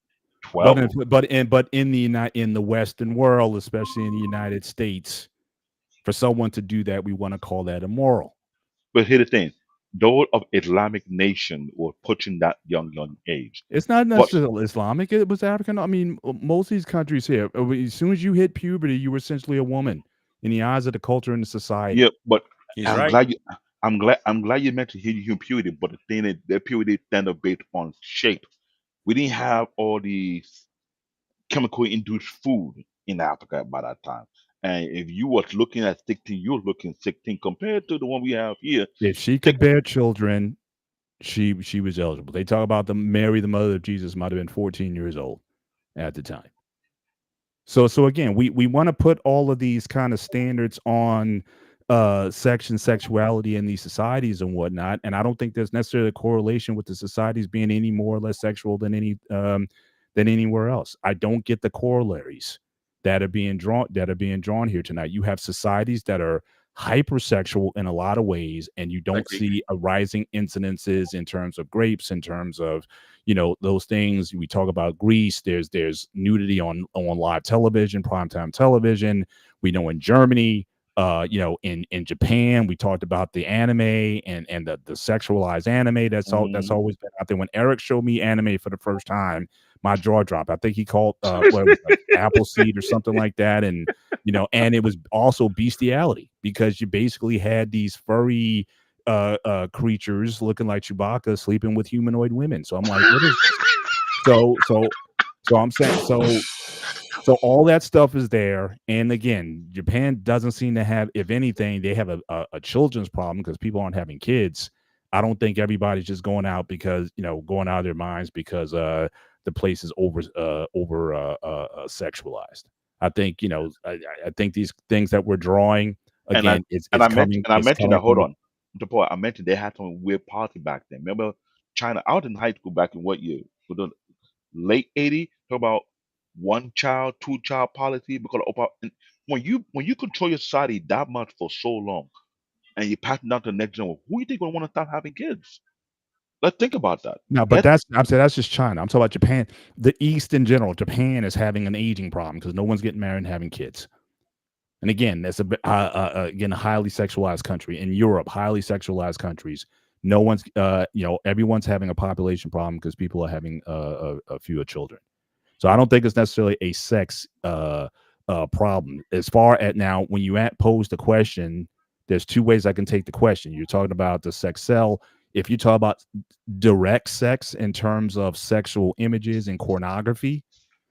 But 12. in the Western world, especially in the United States, for someone to do that, we want to call that immoral. But here's the thing, those of Islamic nation were pushing that young age. It's not But necessarily Islamic. It was African. I mean, most of these countries here, as soon as you hit puberty, you were essentially a woman in the eyes of the culture and the yeah, society. but He's I'm right. glad you I'm glad you mentioned human purity, but the thing is their purity standard based on shape. We didn't have all these chemical induced food in Africa by that time. And if you was looking at 16, you were looking 16 compared to the one we have here. If she Six, could bear children, she was eligible. They talk about Mary, the mother of Jesus, might have been 14 years old at the time. So again, we want to put all of these kind of standards on sex and sexuality in these societies and whatnot. And I don't think there's necessarily a correlation with the societies being any more or less sexual than anywhere else. I don't get the corollaries that are being drawn here tonight. You have societies that are hypersexual in a lot of ways, and you don't Agree. see a rising incidences in terms of grapes, in terms of those things. We talk about Greece. There's nudity on live television, primetime television. We know in Germany, in Japan, we talked about the anime and the sexualized anime that's mm, always been out there. When Eric showed me anime for the first time, my jaw dropped. I think he called what it was, like Appleseed or something like that, and it was also bestiality, because you basically had these furry creatures looking like Chewbacca sleeping with humanoid women. So I'm like, what is this? So so so I'm saying so all that stuff is there. And again, Japan doesn't seem to have, if anything, they have a children's problem because people aren't having kids. I don't think everybody's just going out because, going out of their minds because the place is over sexualized. I think, I think these things that we're drawing, and I again, it's and it's I mentioned coming and I it's mentioned that, coming hold from on. The point I mentioned they had some weird policy back then. Remember China? I was in high school back in what year? For the late 80s, talk about one child, two child policy, because and when you control your society that much for so long and you pass it down to the next generation, who you think will want to stop having kids? Let's think about that. no, but Let's I'm saying that's just China. I'm talking about Japan. The East in general, Japan is having an aging problem because no one's getting married and having kids. And again, that's again a highly sexualized country. In Europe, highly sexualized countries. No one's everyone's having a population problem because people are having a fewer children. So I don't think it's necessarily a sex problem. As far as now, when you pose the question, there's two ways I can take the question. You're talking about the sex cell. If you talk about direct sex in terms of sexual images and pornography,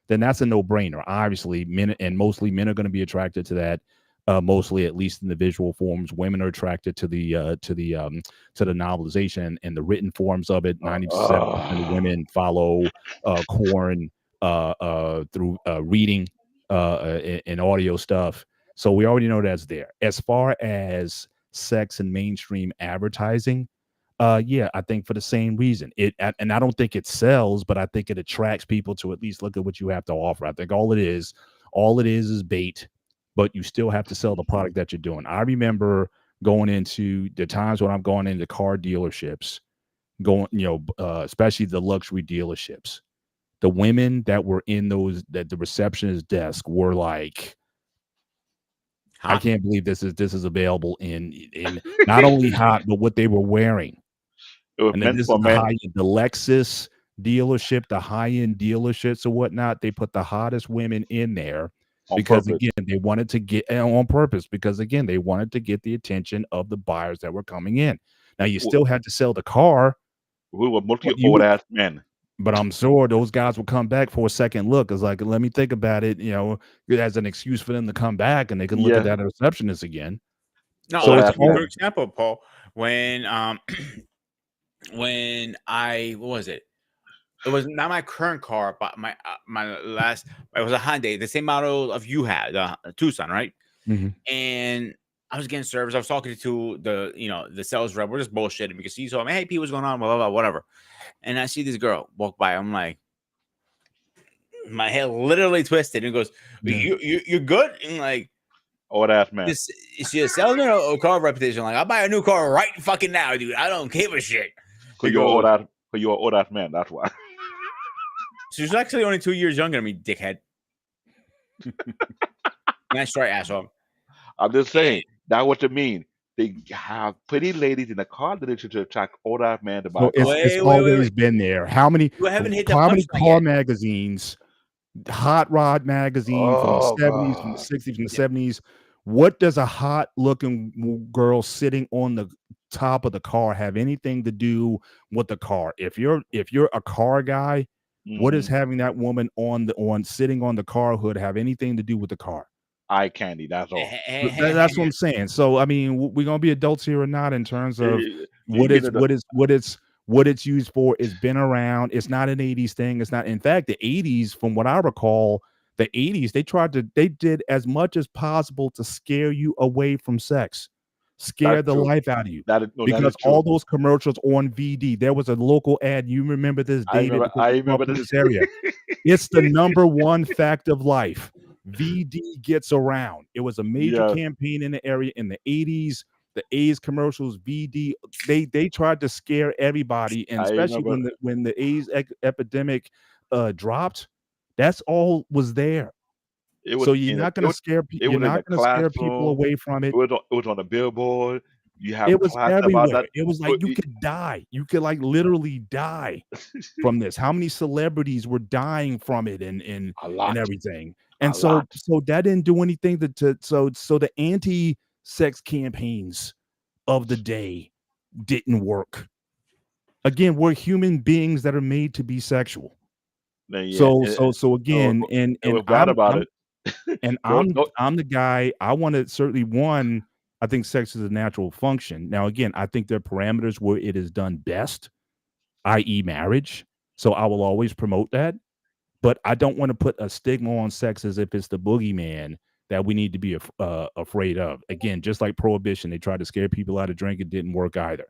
then that's a no-brainer. Obviously, men, and mostly men, are going to be attracted to that. mostly, at least in the visual forms. Women are attracted to the novelization and the written forms of it. 97% of women follow corn through reading and audio stuff. So we already know that's there. As far as sex and mainstream advertising, yeah, I think for the same reason. And I don't think it sells, but I think it attracts people to at least look at what you have to offer. I think all it is bait, but you still have to sell the product that you're doing. I remember going into the times when I'm going into car dealerships, especially the luxury dealerships. The women that were in those that the receptionist desk were like, I Hot. can't believe this is available in not only hot, but what they were wearing. It was And then meant this for is the men the Lexus dealership, the high-end dealerships or whatnot. They put the hottest women in there on because purpose. again, they wanted to get on purpose because again, they wanted to get the attention of the buyers that were coming in. Now you W- still had to sell the car, We were mostly but you old would ass men. but I'm sure those guys would come back for a second look. It's like, let me think about it, as an excuse for them to come back and they can look at Yes, that receptionist again. No, So old I'll it's give ass you a all good men. example, Paul. When when I what was it? It was not my current car, but my last. It was a Hyundai, the same model of you had, Tucson, right? Mhm. And I was getting service. I was talking to the sales rep. We're just bullshitting because he told me, "Hey, P, what's going on?" Blah blah blah, whatever. And I see this girl walk by. I'm like, my head literally twisted. And he goes, Yeah. "You're good." And like, Old ass men. this is she a salesman or a car reputation? Like, I'll buy a new car right fucking now, dude. I don't give a shit. He Cause you're old goes, ass. Cause you're old ass man. That's why. she's actually only 2 years younger than me, dickhead. Nice try, asshole. I'm just And saying that's what you mean. They have pretty ladies in the car dealership to attract old ass men to buy So a car. it's wait. always been there. You haven't hit the How many punchline car yet. magazines, Hot Rod magazine from the Oh 70s, from the God. 60s, from the Yeah. 70s? What does a hot looking girl sitting on the top of the car have anything to do with the car? If you're a car guy, what Hmm. does having that woman on sitting on the car hood have anything to do with the car? Eye candy. That's all. That's what I'm saying. So I mean, we're gonna be adults here or not in terms of You what get it's it. what it's used for. It's been around. It's not an 80s thing. It's not. In fact, the 80s, from what I recall, the 80s they did as much as possible to scare you away from sex, scare That's the true. life out of you. That is Because true. all those commercials on VD, there was a local ad. You remember this, I David, remember. because I you grew up remember in this. this area. It's the number one fact of life. VD gets around. It was a major Yes, campaign in the area in the 80s. The AIDS commercials, VD, they tried to scare everybody, and I especially remember. when the AIDS epidemic dropped, that's all was there. It was So in a. you're In a not gonna scare people classroom. away from it. It was on the billboard. You have It was class about everywhere. that. It was like But you could die. You could like literally die from this. How many celebrities were dying from it a and lot. everything. And A lot. so that didn't do anything so the anti-sex campaigns of the day didn't work. Again, we're human beings that are made to be sexual. Then yeah. So No, again, it was bad about it. and Don't. I'm the guy. I want to certainly one. I think sex is a natural function. Now, again, I think there are parameters where it is done best, i.e., marriage. So I will always promote that. But I don't want to put a stigma on sex as if it's the boogeyman that we need to be afraid of. Again, just like prohibition, they tried to scare people out of drink. It didn't work either.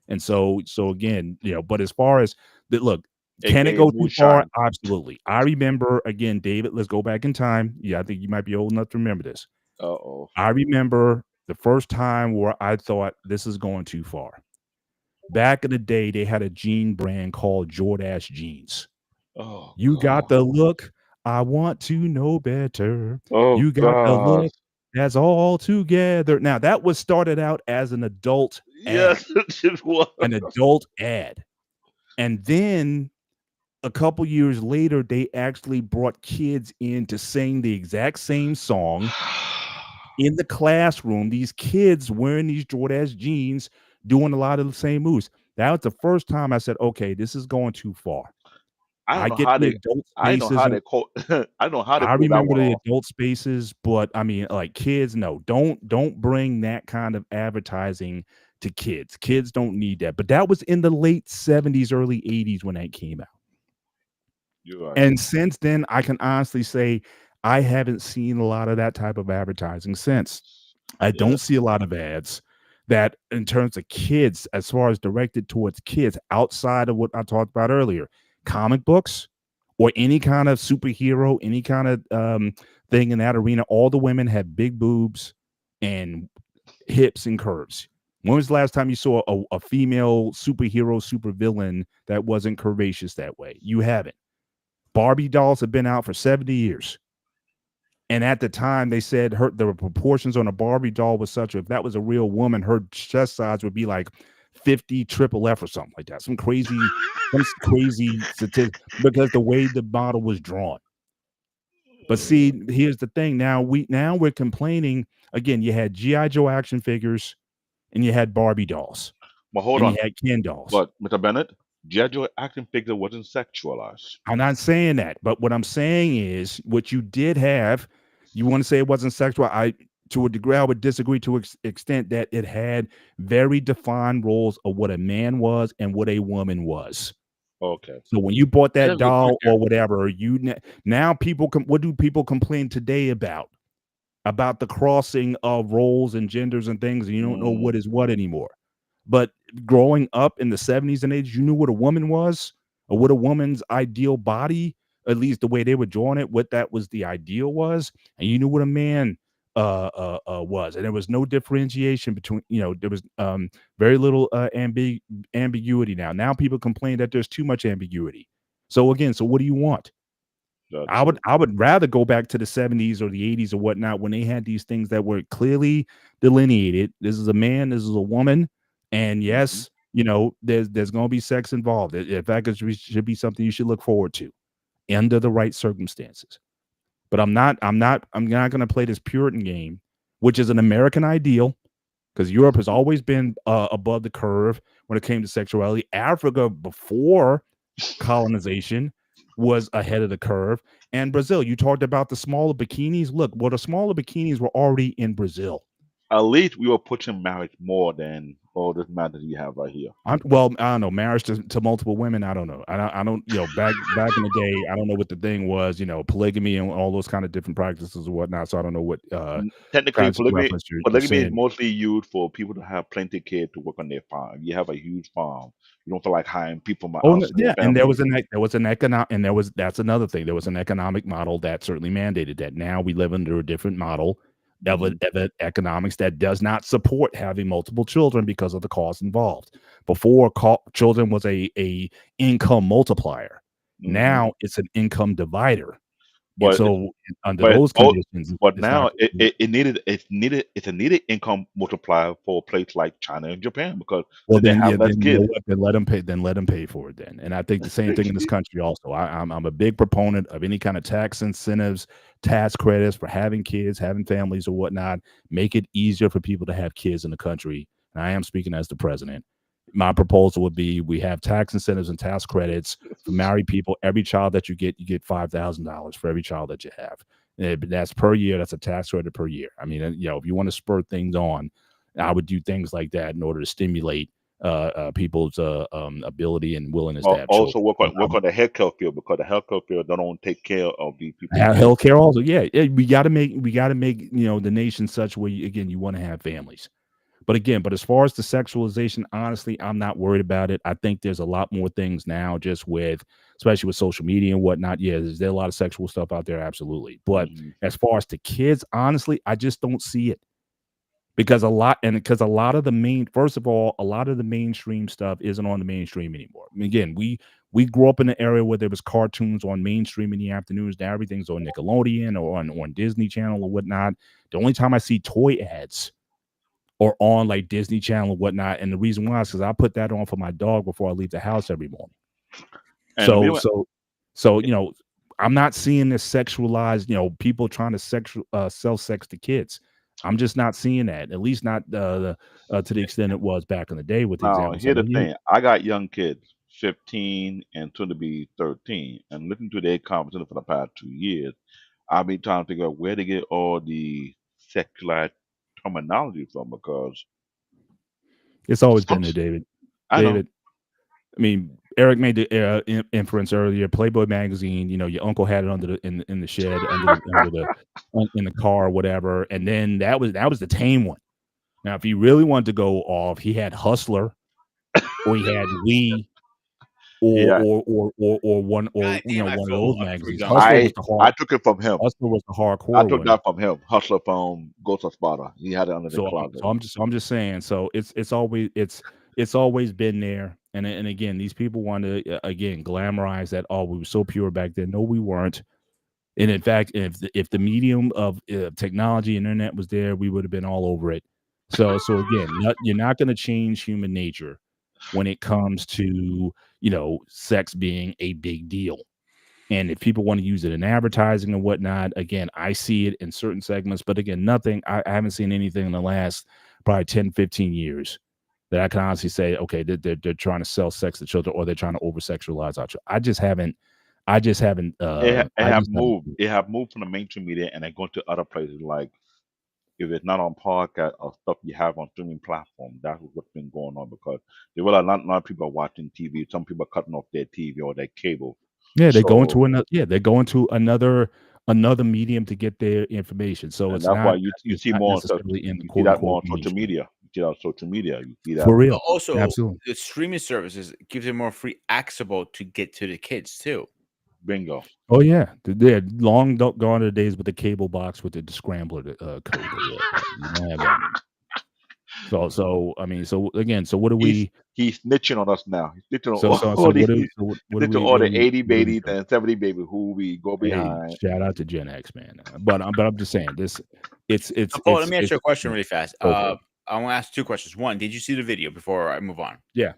And so again, but as far as look, can it AKA go too far? moonshine. Absolutely. I remember again, David. Let's go back in time. Yeah, I think you might be old enough to remember this. Uh-oh. I remember the first time where I thought this is going too far. Back in the day, they had a jean brand called Jordache jeans. Oh You got God. the look. I want to know better. Oh You got the God. look. That's all together. Now that was started out as Yes, it was. an adult ad, and then a couple years later, they actually brought kids in to sing the exact same song in the classroom. These kids wearing these Jordache jeans, doing a lot of the same moves. That was the first time I said, okay, this is going too far. I don't I know get how the they. adult I know spaces how and they call. I don't know how they I pull that remember one the off. adult spaces, but I mean, like kids, no, don't bring that kind of advertising to kids. Kids don't need that. But that was in the late 70s, early 80s when that came out. You're right. And since then, I can honestly say I haven't seen a lot of that type of advertising since. I Yeah. don't see a lot of ads that, in terms of kids, as far as directed towards kids, outside of what I talked about earlier, comic books or any kind of superhero, any kind of thing in that arena. All the women have big boobs and hips and curves. When was the last time you saw a female superhero, supervillain that wasn't curvaceous that way? You haven't. Barbie dolls have been out for 70 years. And at the time, they said the proportions on a Barbie doll was such, if that was a real woman, her chest size would be like 50 triple F or something like that. Some crazy statistic because the way the model was drawn. But see, here's the thing. Now we're complaining again. You had GI Joe action figures, and you had Barbie dolls, But hold and you on. had Ken dolls. But Mr. Bennett, G.I. Joe action figure wasn't sexualized. I'm not saying that, but what I'm saying is what you did have. You want to say it wasn't sexual? To a degree, I would disagree to extent that it had very defined roles of what a man was and what a woman was. Okay. So when you bought that Here's the doll question. or whatever, now people what do people complain today about? About the crossing of roles and genders and things, and you don't know what is what anymore. But growing up in the 70s and 80s, you knew what a woman was or what a woman's ideal body, at least the way they were drawing it, what that was the ideal was, and you knew what a man was, and there was no differentiation between, there was very little ambiguity. Now people complain that there's too much ambiguity. So again, so what do you want? That's I would rather go back to the 70s or the 80s or whatnot when they had these things that were clearly delineated. This is a man, this is a woman, and yes, there's going to be sex involved. In fact, it should be something you should look forward to under the right circumstances. But I'm not going to play this Puritan game, which is an American ideal, because Europe has always been above the curve when it came to sexuality. Africa before colonization was ahead of the curve. And Brazil, you talked about the smaller bikinis. Look, well, the smaller bikinis were already in Brazil. at least we were pushing marriage more than all this matters you have right here. Well, I don't know, marriage to multiple women. I don't know. I don't. Back in the day, I don't know what the thing was. Polygamy and all those kind of different practices and whatnot. So I don't know what Technically, kinds of reference you're polygamy is saying. mostly used for people to have plenty of kids to work on their farm. You have a huge farm. You don't feel like hiring people from Oh outside yeah, the and family. there was an economic, and that's another thing. There was an economic model that certainly mandated that. Now we live under a different model of economics that does not support having multiple children because of the cost involved. Before, children was a income multiplier. Now it's an income divider. And But so under but those conditions, but it's not. now it's a needed income multiplier for a place like China and Japan because Well, they then, have yeah, less then you know kids. what? Then let them pay. Then let them pay for it. Then, and I think the same thing in this country. Also, I'm a big proponent of any kind of tax incentives, tax credits for having kids, having families, or whatnot. Make it easier for people to have kids in the country. And I am speaking as the president. My proposal would be we have tax incentives and tax credits for married people. Every child that you get $5,000 for every child that you have. But that's per year. That's a tax credit per year. I mean, if you want to spur things on, I would do things like that in order to stimulate people's ability and willingness to have Also children. work on the healthcare field because the healthcare field don't take care of these people. Healthcare also, yeah, we got to make the nation such where you want to have families. But as far as the sexualization, honestly, I'm not worried about it. I think there's a lot more things now, especially with social media and whatnot. Yeah, there's a lot of sexual stuff out there, absolutely. But as far as the kids, honestly, I just don't see it. Because a lot of a lot of the mainstream stuff isn't on the mainstream anymore. I mean, again, we grew up in an area where there was cartoons on mainstream in the afternoons. Now everything's on Nickelodeon or on Disney Channel or whatnot. The only time I see toy ads or on like Disney Channel or whatnot, and the reason why is because I put that on for my dog before I leave the house every morning. And So I'm not seeing this sexualized, people trying to sell sex to kids. I'm just not seeing that, at least not to the extent it was back in the day with the now examples. here's the thing: I got young kids, 15, and soon to be 13. And listening to their conversation for the past 2 years, I've been trying to figure out where to get all the secular terminology from because It's always some, been there, David. I know, David. I mean, Eric made the inference earlier. Playboy magazine. You know, your uncle had it under the in the shed, in the car, or whatever. And then that was the tame one. Now, if he really wanted to go off, he had Hustler, or he had We, yeah, or one, or God damn, I one of feel those like magazines. Forrest Hustler was I the hard. I took it from him. Hustler was the I hardcore took one. that from him. Hustler from Ghost of Sparta. He had it under the closet. I'm just saying. So it's always been there. And again, these people want to again glamorize that. Oh, we were so pure back then. No, we weren't. And in fact, if the medium of technology and internet was there, we would have been all over it. So again, you're not going to change human nature when it comes to sex being a big deal. And if people want to use it in advertising and whatnot, again, I see it in certain segments, but again, I haven't seen anything in the last probably 10, 15 years that I can honestly say, okay, they're trying to sell sex to children or they're trying to over sexualize our children. I just haven't, It I have just haven't. moved. It have moved from the mainstream media and then gone to other places like if it's not on podcast or stuff you have on streaming platform. That's what's been going on because there were a lot of people are watching TV. Some people are cutting off their TV or their cable. Yeah, So they're going to another medium to get their information. So and that's why you it's see not more on necessarily in the you see quote that more unquote on social mainstream. media. You see that on social media. You see that For real. Also, Absolutely. the streaming services gives it more free accessible to get to the kids too. bingo. Oh yeah, they're long gone are the days with the cable box with the scrambler code. You don't have that. So I mean, so again, so what do He's we? he's snitching on us now. He's snitching So on so so all what the do he's what do snitching on we all what do the we 80 what do we babies do? and 70 babies who we go Hey, behind. shout out to Gen X, man. But I'm just saying this. So, Paul, let me ask It's you a question really fast. go for it. I want to ask two questions. One, did you see the video before I move on? Yeah,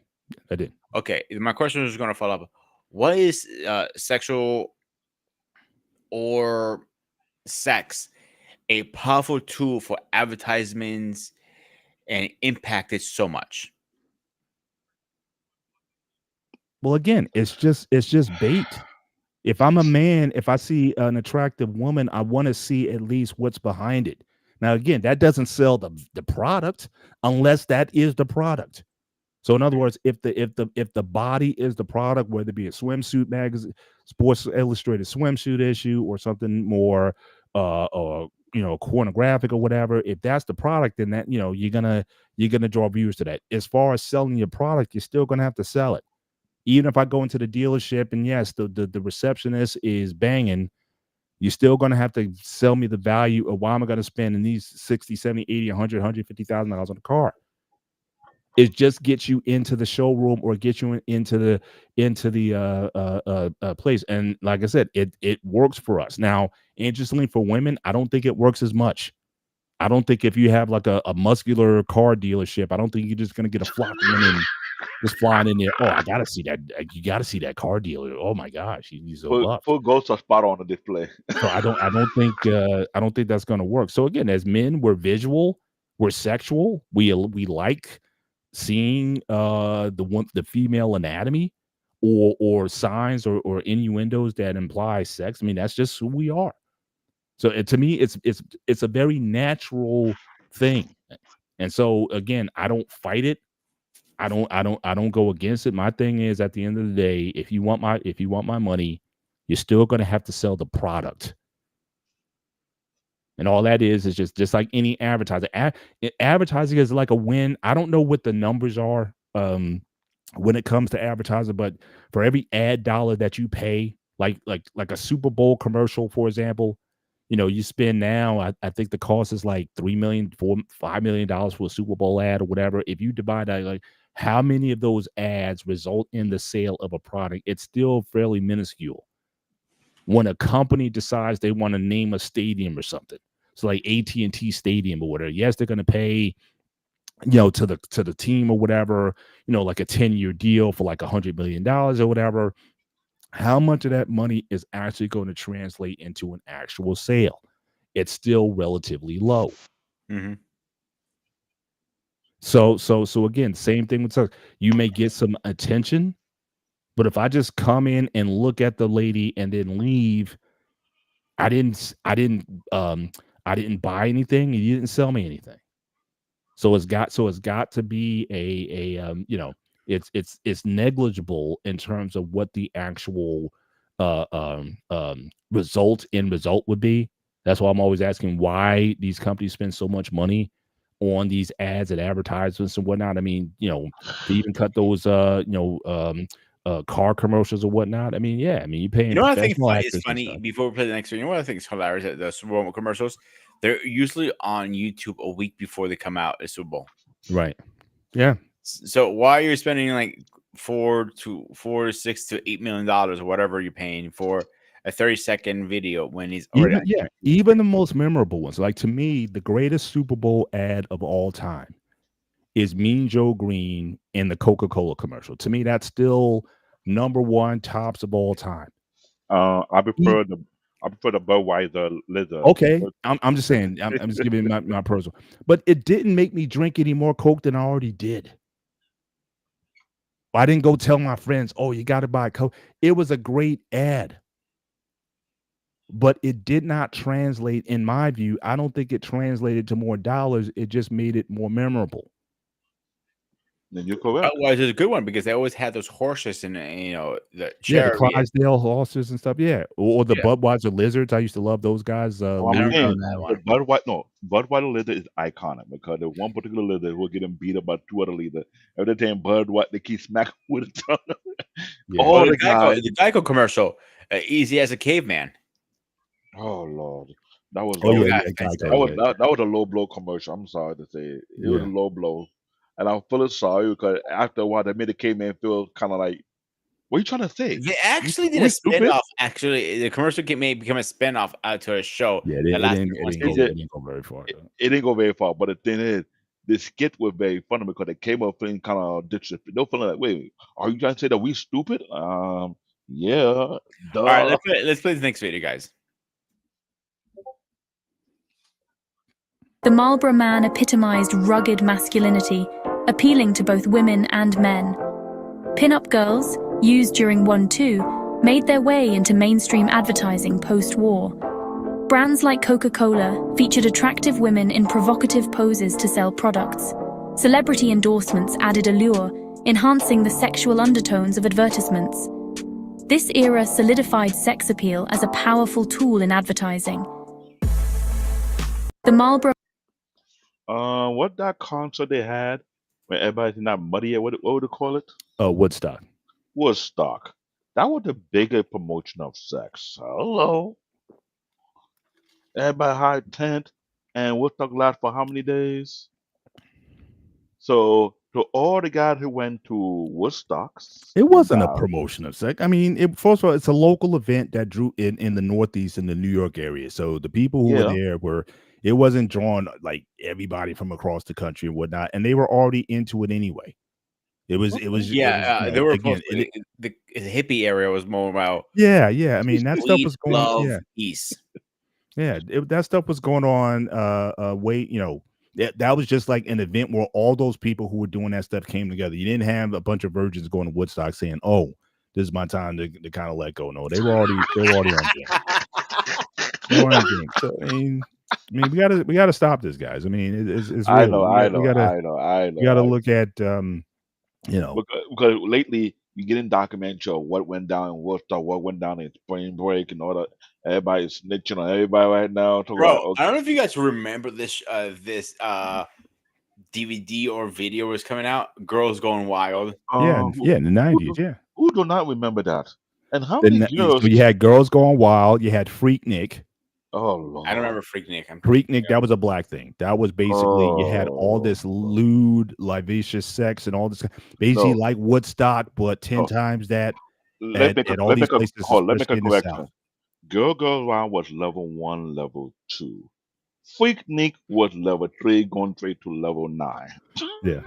I did. Okay, my question is going to follow up. What is sexual or sex a powerful tool for advertisements and impacted so much? Well, again, it's just bait. If I'm a man, if I see an attractive woman, I want to see at least what's behind it. Now, again, that doesn't sell the product unless that is the product. So, in other words, if the body is the product, whether it be a swimsuit magazine, Sports Illustrated swimsuit issue, or something more, or pornographic or whatever, if that's the product, then that you're gonna draw viewers to that. As far as selling your product, you're still gonna have to sell it. Even if I go into the dealership and yes, the receptionist is banging, you're still going to have to sell me the value of why am I going to spend in these 60, 70, 80, 100, $150,000 on a car. It just gets you into the showroom or get you into the place. And like I said, it works for us. Now, interestingly, for women, I don't think it works as much. I don't think if you have like a muscular car dealership, I don't think you're just going to get a flock of women just flying in there. Oh, I gotta see that. You gotta see that car dealer. Oh my gosh, he's so buff. Put Ghost of Spot on the display. So I don't think that's gonna work. So again, as men, we're visual, we're sexual. We like seeing the female anatomy or signs or innuendos that imply sex. I mean, that's just who we are. So to me, it's a very natural thing. And so again, I don't fight it. I don't go against it. My thing is at the end of the day, if you want my money, you're still going to have to sell the product. And all that is just like any advertiser. Advertising is like a win. I don't know what the numbers are when it comes to advertising, but for every ad dollar that you pay, like a Super Bowl commercial, for example, you spend now, I think the cost is like $3 million, $5 million for a Super Bowl ad or whatever. If you divide that, like how many of those ads result in the sale of a product, it's still fairly minuscule. When a company decides they want to name a stadium or something, so like AT&T Stadium or whatever, yes, they're going to pay to the team or whatever, like a 10-year deal for like $100 million or whatever. How much of that money is actually going to translate into an actual sale? It's still relatively low. Mm-hmm. So again, same thing with sex. You may get some attention, But if I just come in and look at the lady and then leave, I didn't buy anything, and you didn't sell me anything. So it's got to be it's negligible in terms of what the actual result would be. That's why I'm always asking why these companies spend so much money on these ads and advertisements and whatnot. I mean, to even cut those car commercials or whatnot. I mean, yeah, I mean you're paying You know what I think professional is actors and funny? stuff. Before we play the next one, you know what I think is hilarious? At the Super Bowl commercials, they're usually on YouTube a week before they come out at Super Bowl. Right. Yeah. So why you're spending like $4 to $6 to $8 million or whatever you're paying for a 30-second video when he's already Even the most memorable ones. Like to me, the greatest Super Bowl ad of all time is Mean Joe Green in the Coca-Cola commercial. To me, that's still number one tops of all time. I prefer the Budweiser lizard. Okay, I'm just saying. I'm just giving my personal. But it didn't make me drink any more Coke than I already did. I didn't go tell my friends, "Oh, you got to buy Coke." It was a great ad, but it did not translate, in my view. I don't think it translated to more dollars. It just made it more memorable. Then you're correct. Budweiser is a good one because they always had those horses and the Yeah, cherry. the Clydesdale horses and stuff. Yeah, or the Yeah. Budweiser lizards. I used to love those guys. Well, I I'm don't saying remember that one. Budweiser lizard is iconic because the one particular lizard will get him beat up by two other lizards. Every time Budweiser, they keep smacking with each other. Yeah. All Oh, the guys. the Geico commercial, easy as a caveman. Oh Lord, that was Oh low. yeah, Geico, That was a low blow commercial. I'm sorry to say it. It was a Yeah. low blow, and I'm feeling sorry because after a while, they made the caveman feel kind of like, "What are you trying to say?" They actually did we a stupid? spinoff. Actually, the commercial may become a spinoff to a show Yeah, that it lasted didn't, one it, didn't season. go, it didn't go very far. It didn't go very far, but the thing is, the skit was very funny because they came up feeling kind of disrespectful. They were feeling like, "Wait, are you trying to say that we stupid?" Yeah, duh. All right, let's play the next video, guys. The Marlborough Man epitomized rugged masculinity, appealing to both women and men. Pin-up girls, used during 1-2, made their way into mainstream advertising post-war. Brands like Coca-Cola featured attractive women in provocative poses to sell products. Celebrity endorsements added allure, enhancing the sexual undertones of advertisements. This era solidified sex appeal as a powerful tool in advertising. The Marlborough What that concert they had when everybody's not muddy? What would you call it? Woodstock. Woodstock. That was the biggest promotion of sex. Hello. Everybody hired tent, and Woodstock lasted for how many days? So to all the guys who went to Woodstocks, It wasn't a promotion of sex. I mean, first of all, it's a local event that drew in the Northeast in the New York area. So the people who were there it wasn't drawn like everybody from across the country and whatnot, and they were already into it anyway. They were They again, were the hippie area was more about yeah. I mean, that stuff was going on. Yeah, peace. Yeah, that stuff was going on. That was just like an event where all those people who were doing that stuff came together. You didn't have a bunch of virgins going to Woodstock saying, "Oh, this is my time to kind of let go." No, they were already on game. They were on game. So I mean, we gotta stop this, guys. I mean, it's really, I know. we gotta look at because lately you get in documentary of what went down in Woodstock, what went down in Spring Break, and all that. Everybody's snitching on everybody right now. Bro, I don't know if you guys remember this DVD or video was coming out. Girls Going Wild. in the 90s. Yeah, who do not remember that? And how many girls? So you had Girls Going Wild. You had Freak Nick. Oh Lord. I don't remember Freak Nick. Freak Nick, that was a black thing. That was basically you had all this lewd, liserious sex and all this, basically like Woodstock, but 10 times that. Let me make a correction. Girl Goes Wild was level 1, level 2. Freak Nick was level 3, going straight to level 9. Yeah.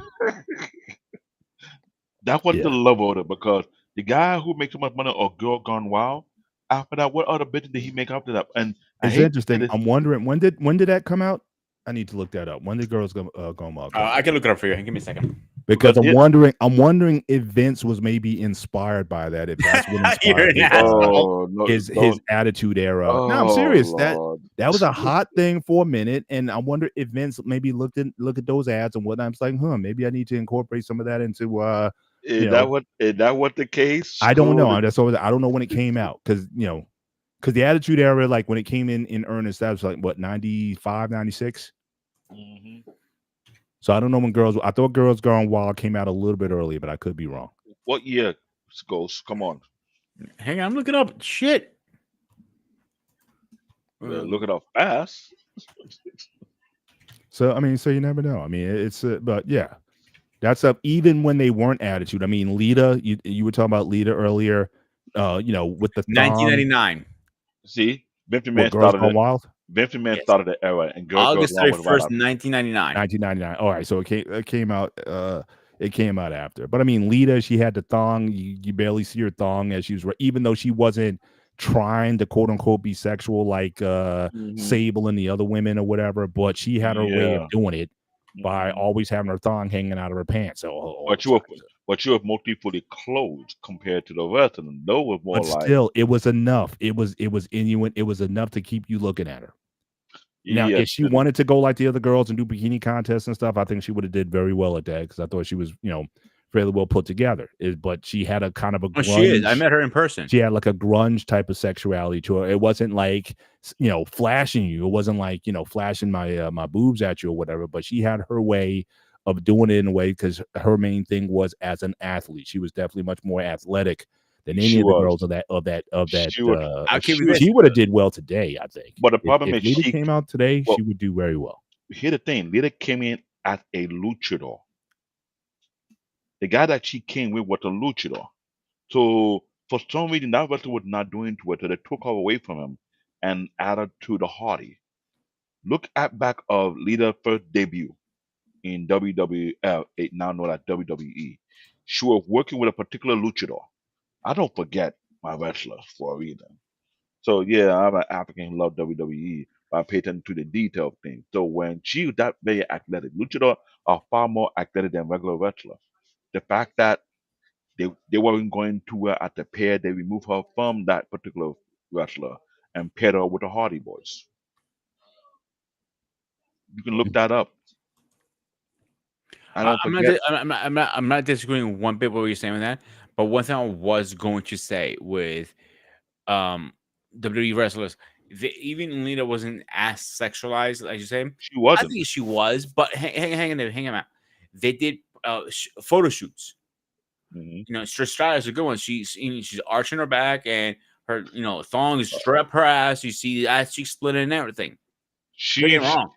That was the level of it, because the guy who makes so much money on Girl Gone Wild, after that, what other bitch did he make after that? And it's interesting. I'm wondering when did that come out? I need to look that up. When did Girls Gone Wild? I can look it up for you. Give me a second. because Because I'm wondering if Vince was maybe inspired by that. If that's what You're inspired an asshole. oh no, his don't. attitude era. No, I'm Oh serious. Lord. That was a hot thing for a minute, and I wonder if Vince maybe look at those ads and whatnot. I'm just like, maybe I need to incorporate some of that into you Is know, that what the case? I don't know. Cool. I don't know when it came out because the attitude era, like when it came in earnest, that was like what 95, 96. Mhm. So I don't know when I thought Girls Gone Wild came out a little bit earlier, but I could be wrong. What year, Ghost? Come on. Hang on, I'm looking up shit. Look it up fast. So I mean, so you never know. I mean, it's but yeah, that's up. Even when they weren't attitude. I mean, Lita, you were talking about Lita earlier. With the thong, 1999. See, Vince what Man Girls started Gone it. Wild, Vince Man Yes. started the era, and Girls August Gone was right 31st, after. 1999. 1999. All right, so it came out. It came out after. But I mean, Lita, she had the thong. You barely see her thong as she was, even though she wasn't trying to quote unquote be sexual like Hmm. Sable and the other women or whatever. But she had her way of Yeah. doing it by Hmm. always having her thong hanging out of her pants all But the you were, time. but you were mostly fully clothed compared to the rest of them. Those was more But like, still, it was enough. It was Inuit. It was enough to keep you looking at her. Now, yeah, if she wanted to go like the other girls and do bikini contests and stuff, I think she would have did very well at that because I thought she was, fairly well put together. But she had a kind of a Oh, she is. I grunge. met her in person. She had like a grunge type of sexuality to her. It wasn't like flashing you. It wasn't like flashing my boobs at you or whatever. But she had her way of doing it in a way because her main thing was as an athlete. She was definitely much more athletic than any she of the was. girls of that. She would. I'll give you She was. this. She would have did well today, I think. But the problem If is, Lita came out today, well, she would do very well. here's the thing. Lita came in as a luchador. The guy that she came with was a luchador. So for some reason, that wrestler was not doing to her, so they took her away from him and added to the Hardy. Look at back of Lita's first debut in WWF, it now known as WWE. She was working with a particular luchador. I don't forget my wrestlers for a reason. So yeah, I'm an African who love WWE, but I pay attention to the detail of things. So when she was that very athletic, luchador are far more athletic than regular wrestlers. The fact that they weren't going to her at the pair, they removed her from that particular wrestler and paired her with the Hardy Boys. You can look that up. I don't I'm not, forget. I'm not disagreeing one bit with what you're saying with that. But one thing I was going to say with um WWE wrestlers, even Lita wasn't as sexualized as you say. She I wasn't. think she was, but hang in there, hang on out. They did photo shoots. Hmm. Trish Stratus is a good one. She's arching her back and her thong is strap her ass. You see the ass cheek split and everything. Don't get She me wrong.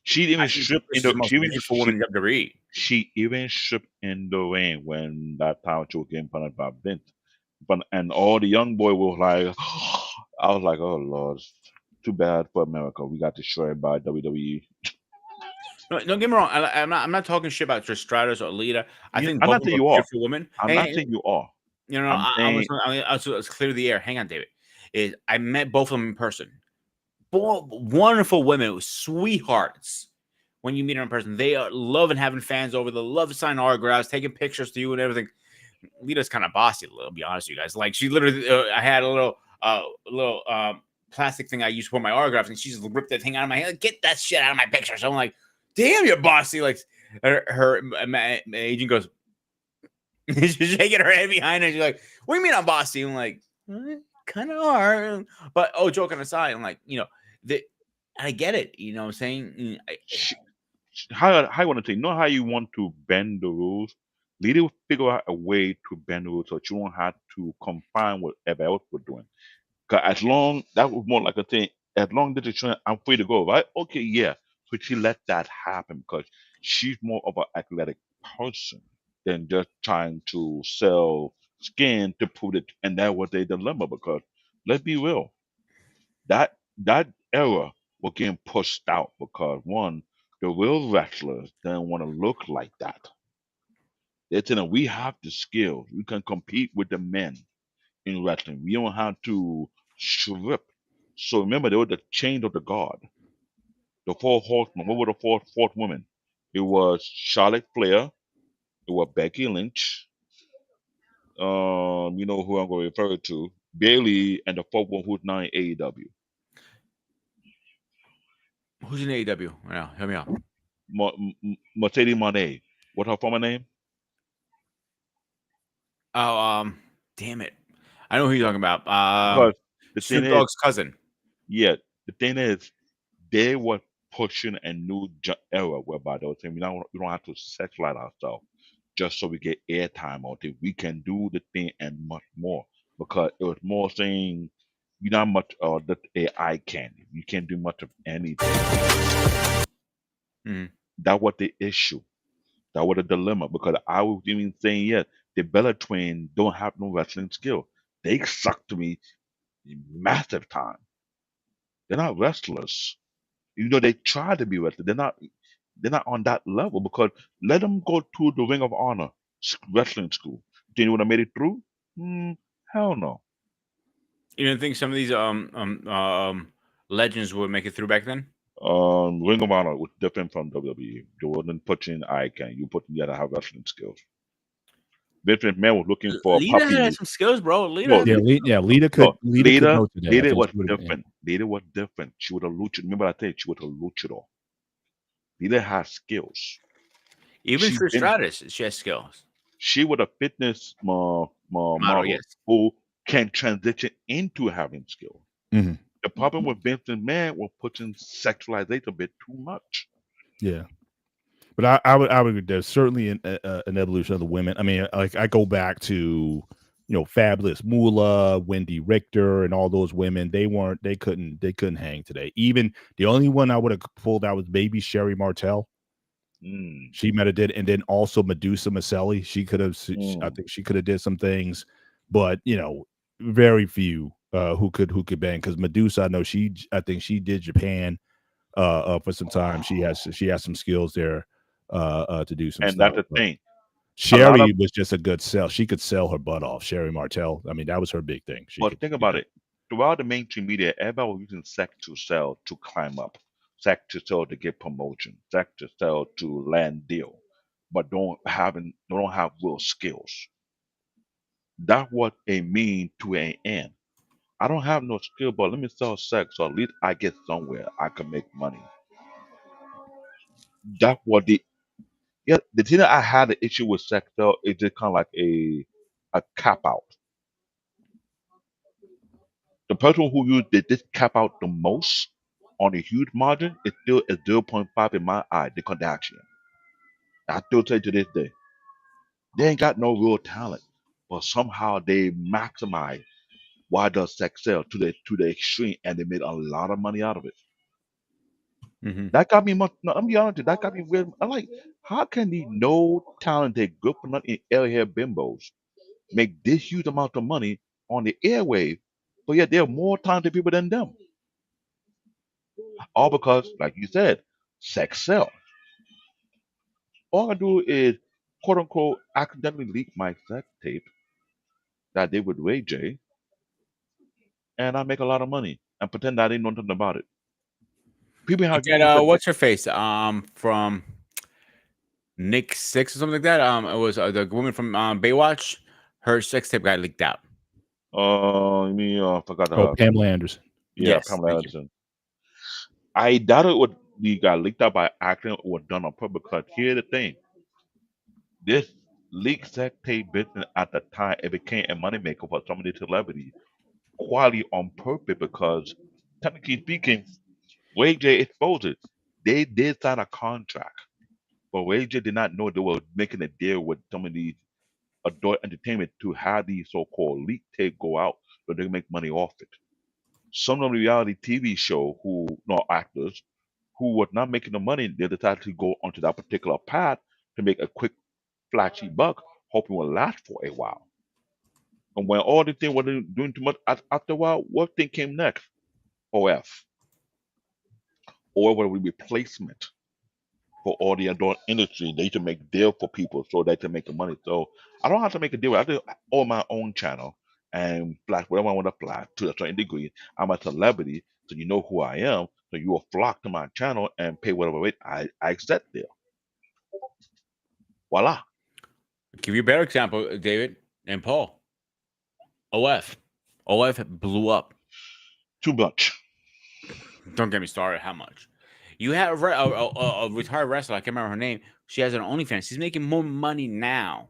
she I even think stripped Trish in is the the most beautiful woman in WWE. she even stripped in the ring when that time she was getting punished by Vince. But and all the young boy was like, I was like, oh Lord, too bad for America. We got destroyed by WWE. No, don't get me wrong. I'm not talking shit about Trish Stratus or Lita. I Yeah, think I'm both not of them saying are you are. beautiful women. I'm not saying you are. I'm saying I was let's clear the air. Hang on, David. I met both of them in person. Wonderful women, sweethearts. When you meet them in person, they are loving having fans over. They love to sign autographs, taking pictures to you, and everything. Lita's kind of bossy, to be honest with you guys. Like she literally, I had a little plastic thing I used for my autographs, and she just ripped that thing out of my hand. Get that shit out of my picture. So I'm like, damn, you're bossy. Like my agent goes, she's shaking her head behind her. She's like, what do you mean I'm bossy? I'm like, kind of are. But joking aside, I'm like, the I get it. You know what I'm saying? sh- how you want to say, know how you want to bend the rules. Lady will figure out a way to bend the rules so you won't have to confine whatever else we're doing. Cause as long that was more like a thing. As long as it's showing I'm free to go, right? Okay, yeah. So she let that happen because she's more of an athletic person than just trying to sell skin to put it. And that was a dilemma because let's be real, that era was getting pushed out because one, the real wrestlers didn't want to look like that. They're telling we have the skills, we can compete with the men in wrestling. We don't have to strip. So remember, there was the chain of the god, the four horsemen. What were the fourth women? It was Charlotte Flair, It was Becky Lynch. You know who I'm going to refer to. Bailey, and the fourth one who's now in AEW. Who's in AEW? Now, help me out. Mercedes Monet. What's her former name? Oh, damn it. I know who you're talking about. Because the thing Snoop is, Dogg's cousin. yeah, the thing is, they were pushing a new era whereby they were saying we don't have to sexualize ourselves just so we get airtime on it. We can do the thing and much more because it was more saying you're not much the AI candy. You can't do much of anything. Mhm. That was the issue. That was a dilemma because I was even saying, yeah, the Bella Twin don't have no wrestling skill. They suck to me massive time. They're not wrestlers. You know, they try to be wrestlers. They're not on that level because let them go to the Ring of Honor wrestling school. Do you would have made it through? Hell no. You didn't think some of these legends would make it through back then? Ring of Honor was different from WWE. They wasn't putting icon. You gotta have wrestling skills. Vince McMahon was looking for a Lita had puppy. some skills, bro. Lita No, had Yeah, some Lita could no, go today. I Lita think was she would have. Yeah. different. Lita was different. She was a luchador. Remember I said she was a luchador. Lita has skills. even She Trish been Stratus. She has skills. she was a fitness Model, model yes. who can transition into having skills. Mhm. The problem with Vince McMahon was pushing sexualization a bit too much. Yeah. But I would. There's certainly an evolution of the women. I mean, like I go back to Fabulous Moolah, Wendy Richter, and all those women. They couldn't hang today. Even the only one I would have pulled out was maybe Sherry Martel. Mm, She might have did, and then also Medusa Maselli. She could have. I mm. think she could have did some things, but very few who could bang. Because Medusa, I think she did Japan for some time. She has some skills there to do some And that's stuff. the But thing. A lot of Sherry was just a good sell. She could sell her butt off. Sherry Martel. I mean, that was her big thing. She But could. think about it. Throughout the mainstream media, everybody was using sex to sell to climb up, sex to sell to get promotion, sex to sell to land deal, but don't have real skills. That's what they mean to an end. I don't have no skill, but let me sell sex, so at least I get somewhere I can make money. That's what the thing that I had an issue with sex though is just kind of like a cap out. The person who used this cap out the most on a huge margin is still a 0.5 in my eye, the Kardashian. I still say to this day, they ain't got no real talent, but somehow they maximize why does sex sell to the extreme, and they made a lot of money out of it. Mm-hmm. That got me much. No, I'm be honest, with you, that got me weird. I'm like, how can these no talented, good for nothing airhead bimbos make this huge amount of money on the airwave, but yet there are more talented people than them? All because, like you said, sex sells. All I do is, quote unquote, accidentally leak my sex tape that I did with Ray J, and I make a lot of money and pretend I didn't know nothing about it. People have Look at what's her face? From Nick Six or something like that. It was the woman from Baywatch. Her sex tape got leaked out. You mean forgot Oh, her. Pamela Anderson. Yeah, Yes, Pamela thank you. Anderson. I doubt it would be got leaked out by accident or done on purpose. Because here's the thing: this leaked sex tape business at the time it became a moneymaker for some of these celebrities, quality on purpose. Because technically speaking, Ray J exposed it. They did sign a contract, but Ray J did not know they were making a deal with some of these adult entertainment to have these so-called leak tape go out so they can make money off it. Some of the reality TV show who not actors who was not making the money, they decided to go onto that particular path to make a quick flashy buck, hoping it will last for a while. And when all the thing wasn't doing too much after a while, what thing came next? OF. Or what a replacement for all the adult industry. They to make deal for people so they can make the money. So I don't have to make a deal. I do own my own channel and flash whatever I want to flash to a certain degree. I'm a celebrity, so you know who I am. So you will flock to my channel and pay whatever rate I accept there. Voila. Give you a better example, David and Paul. OF. OF blew up. Too much. Don't get me started. How much? You have a retired wrestler. I can't remember her name. She has an OnlyFans. She's making more money now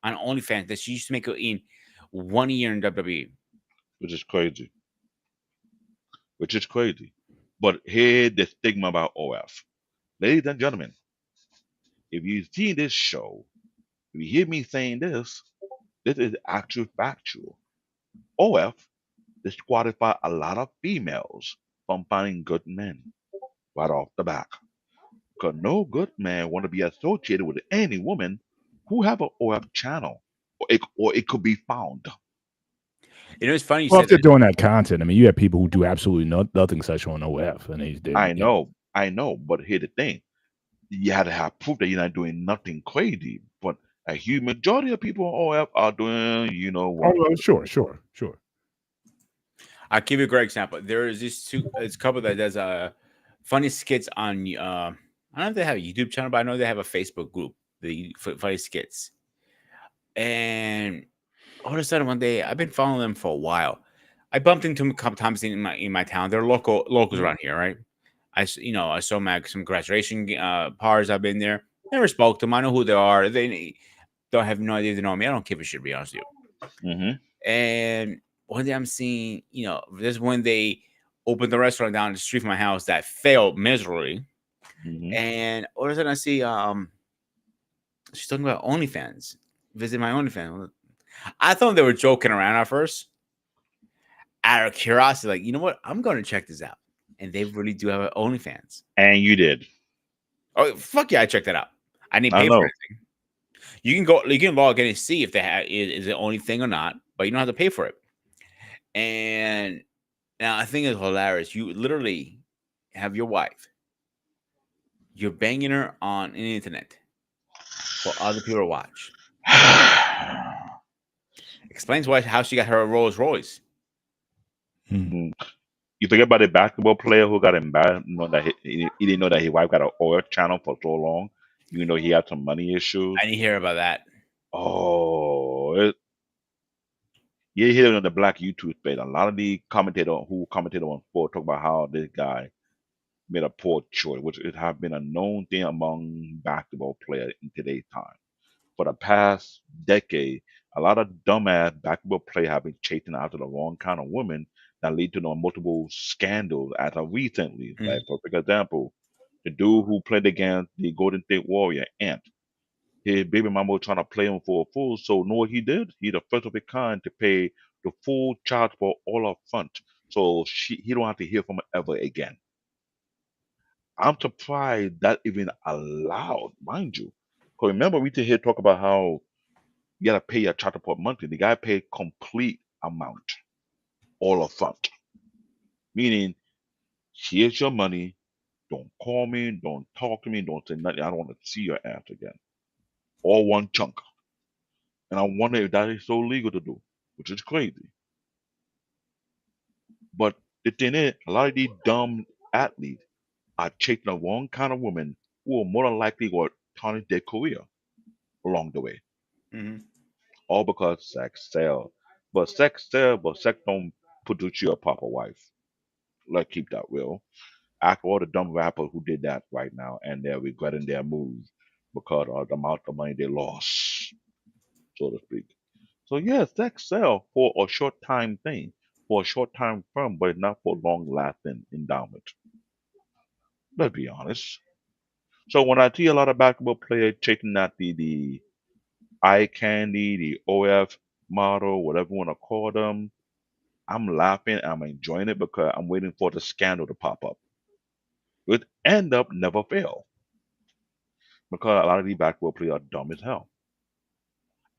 on OnlyFans than she used to make in 1 year in WWE. Which is crazy. Which is crazy. But here's the stigma about OF. Ladies and gentlemen, if you see this show, if you hear me saying this is actual factual. OF disqualify a lot of females from finding good men right off the bat. Because no good man want to be associated with any woman who have an OF channel. Or it could be found. You know, it's funny you Well, said if they're that. doing that content, I mean, you have people who do absolutely nothing sexual on OF, and I know, but here's the thing. You had to have proof that you're not doing nothing crazy. But a huge majority of people on OF are doing, you know Oh, what? well, sure. I'll give you a great example. There is this couple that does funny skits on. I don't know if they have a YouTube channel, but I know they have a Facebook group. The funny skits, and all of a sudden one day I've been following them for a while. I bumped into them a couple times in my town. They're locals Mhm. around here, right? I saw them at some graduation parties. I've been there. Never spoke to them. I know who they are. They don't have no idea if they know me. I don't give a shit, to be honest with you. Mhm. And one day I'm seeing, this is when they opened the restaurant down the street from my house that failed miserably. Mhm. And all of a sudden I see she's talking about OnlyFans. Visit my OnlyFans. I thought they were joking around at first. Out of curiosity, like, you know what? I'm gonna check this out. And they really do have an OnlyFans. And you did. Oh fuck yeah, I checked that out. I didn't I pay for know. anything. You can log in and see if they have is the only thing or not, but you don't have to pay for it. And now I think it's hilarious. You literally have your wife, you're banging her on the internet for other people to watch. Explains how she got her Rolls Royce. Mm. You forget about the basketball player who got embarrassed, that he didn't know that his wife got an oil channel for so long, even though he had some money issues. I didn't hear about that. Oh, you hear it on the black YouTube space. A lot of the commentator who commented on sport talk about how this guy made a poor choice, which it has been a known thing among basketball players in today's time. For the past decade, a lot of dumbass basketball players have been chasing after the wrong kind of women that lead to multiple scandals as of recently. Mhm. Like, for example, the dude who played against the Golden State Warrior, Ant, his baby mama was trying to play him for a fool, so know what he did? He the first of a kind to pay the full charge for all up front, so he don't have to hear from her ever again. I'm surprised that even allowed, mind you. Because remember, we did here talk about how you gotta pay your child support monthly. The guy paid complete amount, all up front. Meaning, here's your money. Don't call me. Don't talk to me. Don't say nothing. I don't want to see your ass again. All one chunk. And I wonder if that is so legal to do, which is crazy. But the thing is, a lot of these dumb athletes are chasing the wrong kind of women who are more than likely going to tarnish their career along the way. Mhm. All because sex sells. But sex don't produce you a proper wife. Let's keep that real. Ask all the dumb rappers who did that right now, and they're regretting their moves because of the amount of money they lost, so to speak. So yeah, sex sells for a short time thing, for a short time firm, but not for long lasting endowment. Let's be honest. So when I see a lot of basketball players chasing at the eye candy, the OF model, whatever you want to call them, I'm laughing, I'm enjoying it because I'm waiting for the scandal to pop up. It end up never fail because a lot of these basketball players are dumb as hell,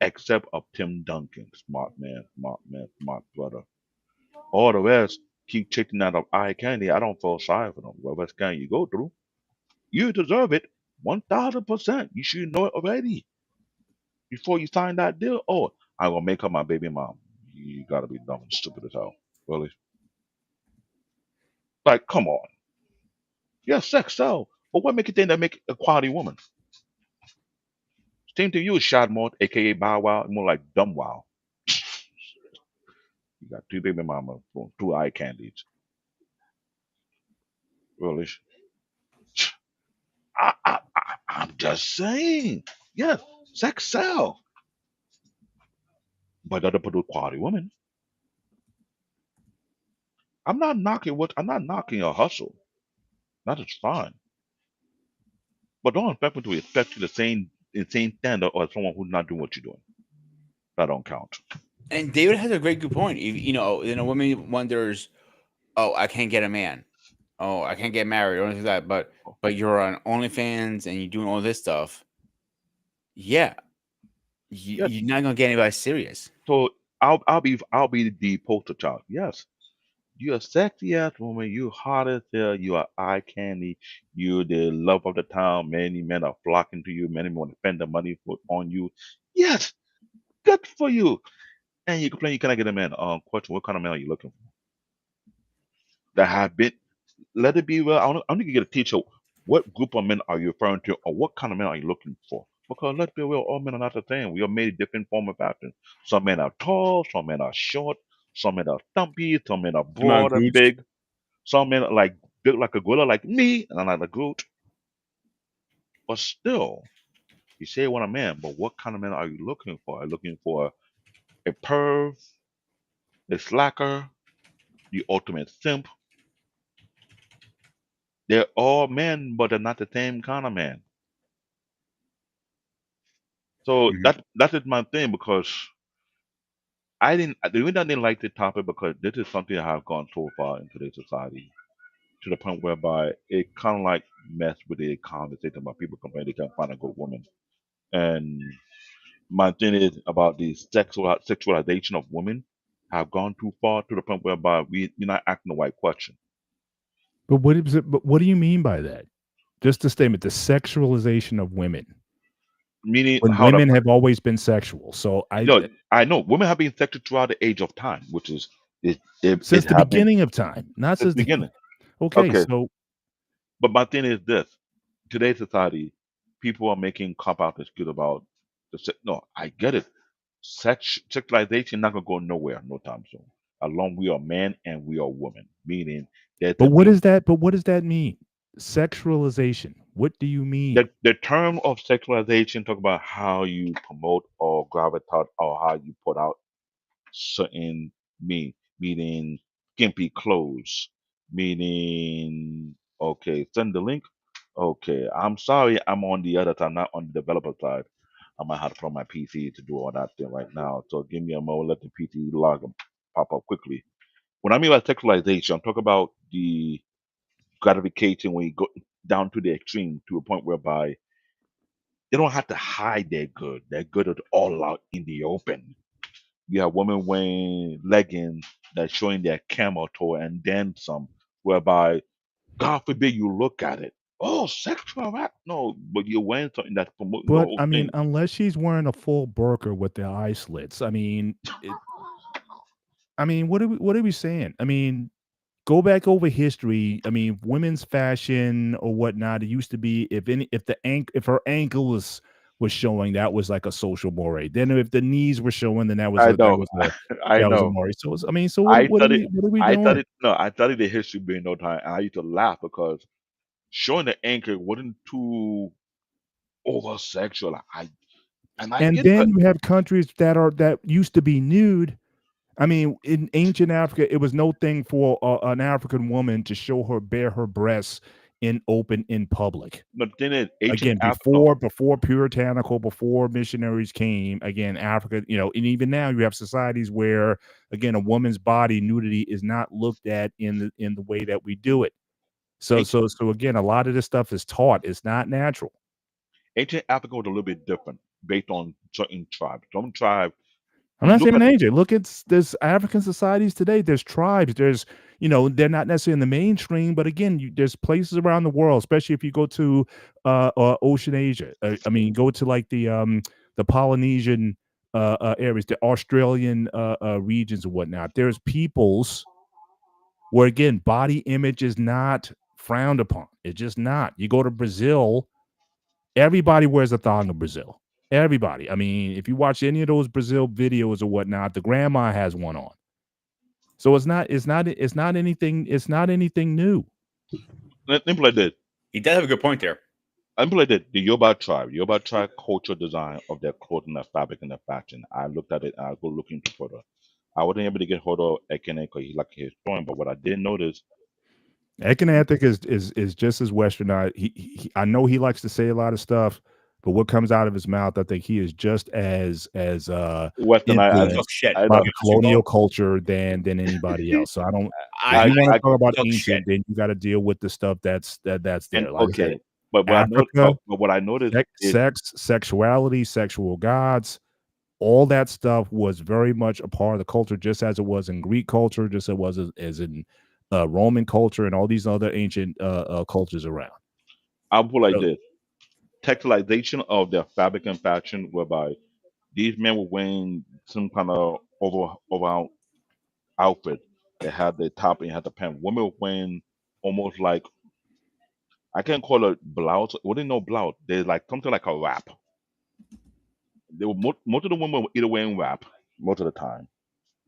except of Tim Duncan, smart man, smart brother. All the rest keep checking out of eye candy. I don't feel sorry for them. Whatever scandal you go through, you deserve it 1,000%. You should know it already before you sign that deal. Oh, I'm gonna make her my baby mom. You gotta be dumb and stupid as hell. Really? Like, come on. Yeah, sex sell. But what make you think that make a quality woman? Same to you, Shadmore, aka Bow Wow, more like Dumb Wow. You got two baby mama, two eye candies. Really? I'm just saying. Yes, sex sell, but other produce quality women. I'm not knocking your hustle. That is fine. But don't expect me to expect you the same standard or someone who's not doing what you're doing. That don't count. And David has a great good point. Women wonders, oh, I can't get a man. Oh, I can't get married or anything like that. But you're on OnlyFans and you're doing all this stuff. Yeah, Yeah. you're not gonna get anybody serious. So I'll be the poster child. Yes. You're a sexy ass woman, you hot as hell, you are eye candy, you're the love of the town, many men are flocking to you, many men want to spend the money on you. Yes, good for you. And you complain you cannot get a man. Question, what kind of man are you looking for? That have been let it be well. I need to get a teacher. What group of men are you referring to, or what kind of men are you looking for? Because let's be real, all men are not the same. We are made in different form of fashion. Some men are tall, some men are short, some men are stumpy, some men are Come on, broad and Gooch. big, some men are like built like a gorilla, like me, and I'm like a goat. But still, you say you want a man, but what kind of man are you looking for? Are you looking for a perv, a slacker, the ultimate simp? They're all men, but they're not the same kind of man. So Mhm. that is my thing because the reason I didn't like the topic because this is something that have gone so far in today's society to the point whereby it kind of like messed with the conversation about people complaining they can't find a good woman. And my thing is about the sexualization of women have gone too far to the point whereby we're not asking the right question. But what is it? But what do you mean by that? Just a statement: the sexualization of women. Meaning When how the women have always been sexual. So I know women have been sexual throughout the age of time, which is it since the have been beginning of time, not since since the the beginning. okay. Okay, So, but my thing is this: today's society, people are making cop out excuse about no, I get it. Sexualization not gonna go nowhere no time soon. Along we are men and we are women, meaning there's a but what new is that? But what does that mean? Sexualization. What do you mean? the term of sexualization talk about how you promote or gravitate or how you put out certain meaning skimpy clothes, meaning okay, send the link. Okay, I'm sorry, I'm on the other side, not on the developer side. I might have to put on my PC to do all that thing right now. So give me a moment, let the PC log pop up quickly. When I mean by sexualization, I'm talking about the gratification when you go down to the extreme to a point whereby they don't have to hide their good. Their good is all out in the open. You have women wearing leggings that's showing their camel toe and then some, whereby God forbid you look at it. Oh, sexual act? No, but you're wearing something that's promoting the But whole I mean, thing. unless she's wearing a full burqa with the eye slits, I mean, what are we saying? I mean, go back over history. I mean, women's fashion or whatnot. It used to be if her ankle was showing, that was like a social moray. Then if the knees were showing, then I know, I that was a know. moray. So I mean, so I studied, what are we I doing? studied, no, I studied the history being no time, and I used to laugh because showing the ankle wasn't too over sexual. I And get then that. you have countries that used to be nude. I mean, in ancient Africa, it was no thing for an African woman to show her bare her breasts in open in public. But the thing is, ancient Again, Africa, no, before puritanical, before missionaries came, again, Africa, and even now you have societies where, again, a woman's body nudity is not looked at in the way that we do it. So ancient, so so again, a lot of this stuff is taught. It's not natural. ancient Africa was a little bit different based on certain tribes. Some tribes, I'm you not look saying at, ancient. Look at there's African societies today. There's tribes. There's they're not necessarily in the mainstream, but again, there's places around the world, especially if you go to Ocean Asia. I mean, go to like the Polynesian areas, the Australian regions and whatnot. There's peoples where again, body image is not frowned upon. It's just not. You go to Brazil, everybody wears a thong in Brazil. Everybody. I mean, if you watch any of those Brazil videos or whatnot, the grandma has one on. So it's not anything new. Let me play that. He does have a good point there. I play that the Yoruba tribe cultural design of their clothing, their fabric, and their fashion. I looked at it and I go looking further. I wasn't able to get hold of Ekene because he's like a historian, but what I did notice, Economic is just as westernized. I know he likes to say a lot of stuff, but what comes out of his mouth, I think he is just as Western, influenced Shit. I by know. the colonial culture than anybody else. So I don't. I, If you want I to talk about talk ancient, shit. then you got to deal with the stuff that's and there. Like I said, okay, but Africa, what I noticed is sex, sexuality, sexual gods, all that stuff was very much a part of the culture, just as it was in Greek culture, just as it was as in Roman culture and all these other ancient cultures around. I'll put like So, this: textilization of their fabric and fashion, whereby these men were wearing some kind of over outfit. They had the top and had the pant. Women were wearing almost like I can't call it blouse. What didn't know blouse? There's like something like a wrap. They were most of the women were either wearing wrap most of the time,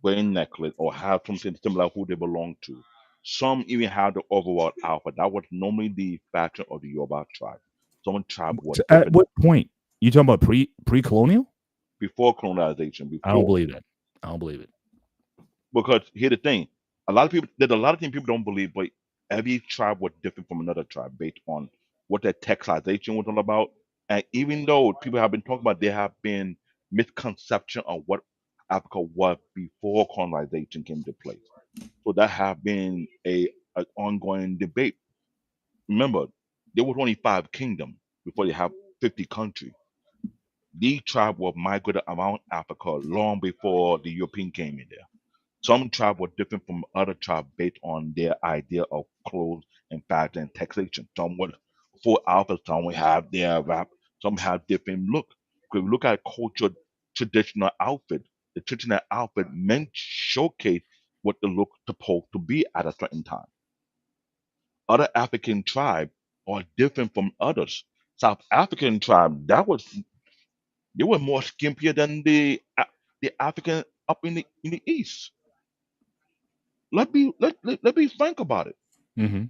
wearing necklace or have something similar who they belong to. Some even had the overall outfit. That was normally the fashion of the Yoruba tribe. Some tribe were at different what point you talking about pre-colonial? before colonization, I don't before believe that. I don't believe it. because here's the thing: a lot of people there's a lot of things people don't believe, but every tribe was different from another tribe based on what their textilization was all about. And even though people have been talking about, there have been misconception of what Africa was before colonization came into place. So that have been a an ongoing debate. Remember, there was only 5 kingdoms before they have 50 countries. These tribes were migrated around Africa long before the European came in there. Some tribes were different from other tribes based on their idea of clothes and fashion and taxation. Some were full outfits, some would have their wrap, some have different look. If you look at culture traditional outfit, the traditional outfit meant showcase what the look supposed to be at a certain time. Other African tribes are different from others. South African tribe, that was they were more skimpier than the African up in the east. Let be frank about it. Mm-hmm.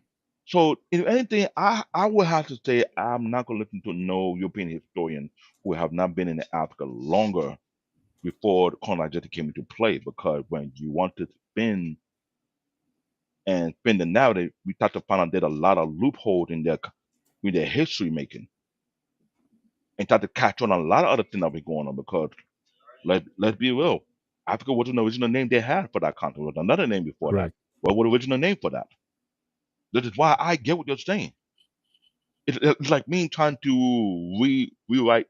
So if anything, I would have to say I'm not gonna listen to no European historian who have not been in Africa longer before the colonization came into play because when you want to spin the narrative, we start to find out there's a lot of loopholes in their history making and start to catch on a lot of other things that be going on because let's be real. Africa wasn't the original name they had for that continent. It was another name before that. Correct. What was the original name for that? This is why I get what you're saying. It's like me trying to rewrite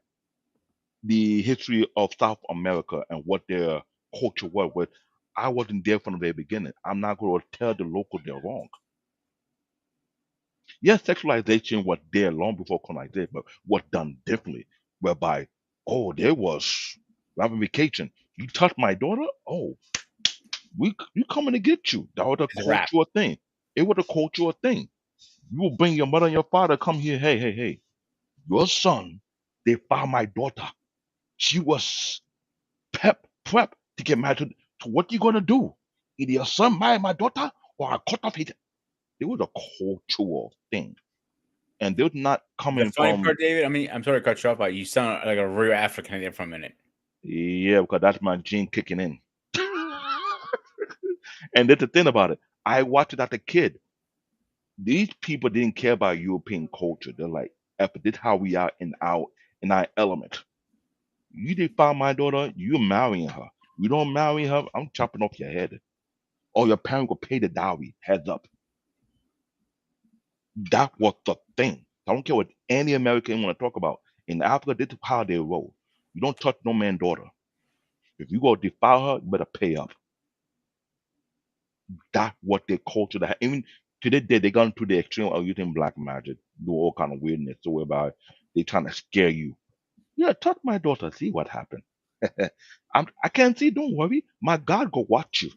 the history of South America and what their culture was. But I wasn't there from the very beginning. I'm not going to tell the local they're wrong. Yes, sexualization was there long before colonization, but was done differently. Whereby, oh, there was ramification. You touch my daughter, oh, we coming to get you. That was a It's a wrap. cultural thing. It was a cultural thing. You will bring your mother and your father come here. Hey, hey, hey. Your son, they found my daughter. She was prep to get married to what you gonna do? Either your son marry my daughter or I cut off his. It was a cultural thing. And they're not The coming funny from part, David. I mean, I'm sorry to cut you off, but you sound like a real African there for a minute. yeah, because that's my gene kicking in. And that's the thing about it. I watched it as a kid. These people didn't care about European culture. They're like, F it, this is how we are in our element. You did find my daughter, you're marrying her. You don't marry her, I'm chopping off your head. Or your parent will pay the dowry. Heads up. That was the thing. I don't care what any American want to talk about. In Africa, this is how they roll. You don't touch no man's daughter. If you go defile her, you better pay up. That's what their culture. That even to this day, they gone to the extreme of using black magic, do all kind of weirdness, so whereby they trying to scare you. Yeah, touch my daughter, see what happened. I can't see. Don't worry, my God go watch you.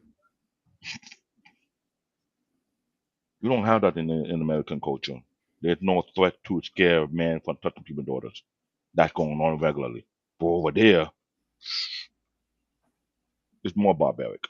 You don't have that in American culture. There's no threat to scare men from touching people's daughters. That's going on regularly. But over there, it's more barbaric.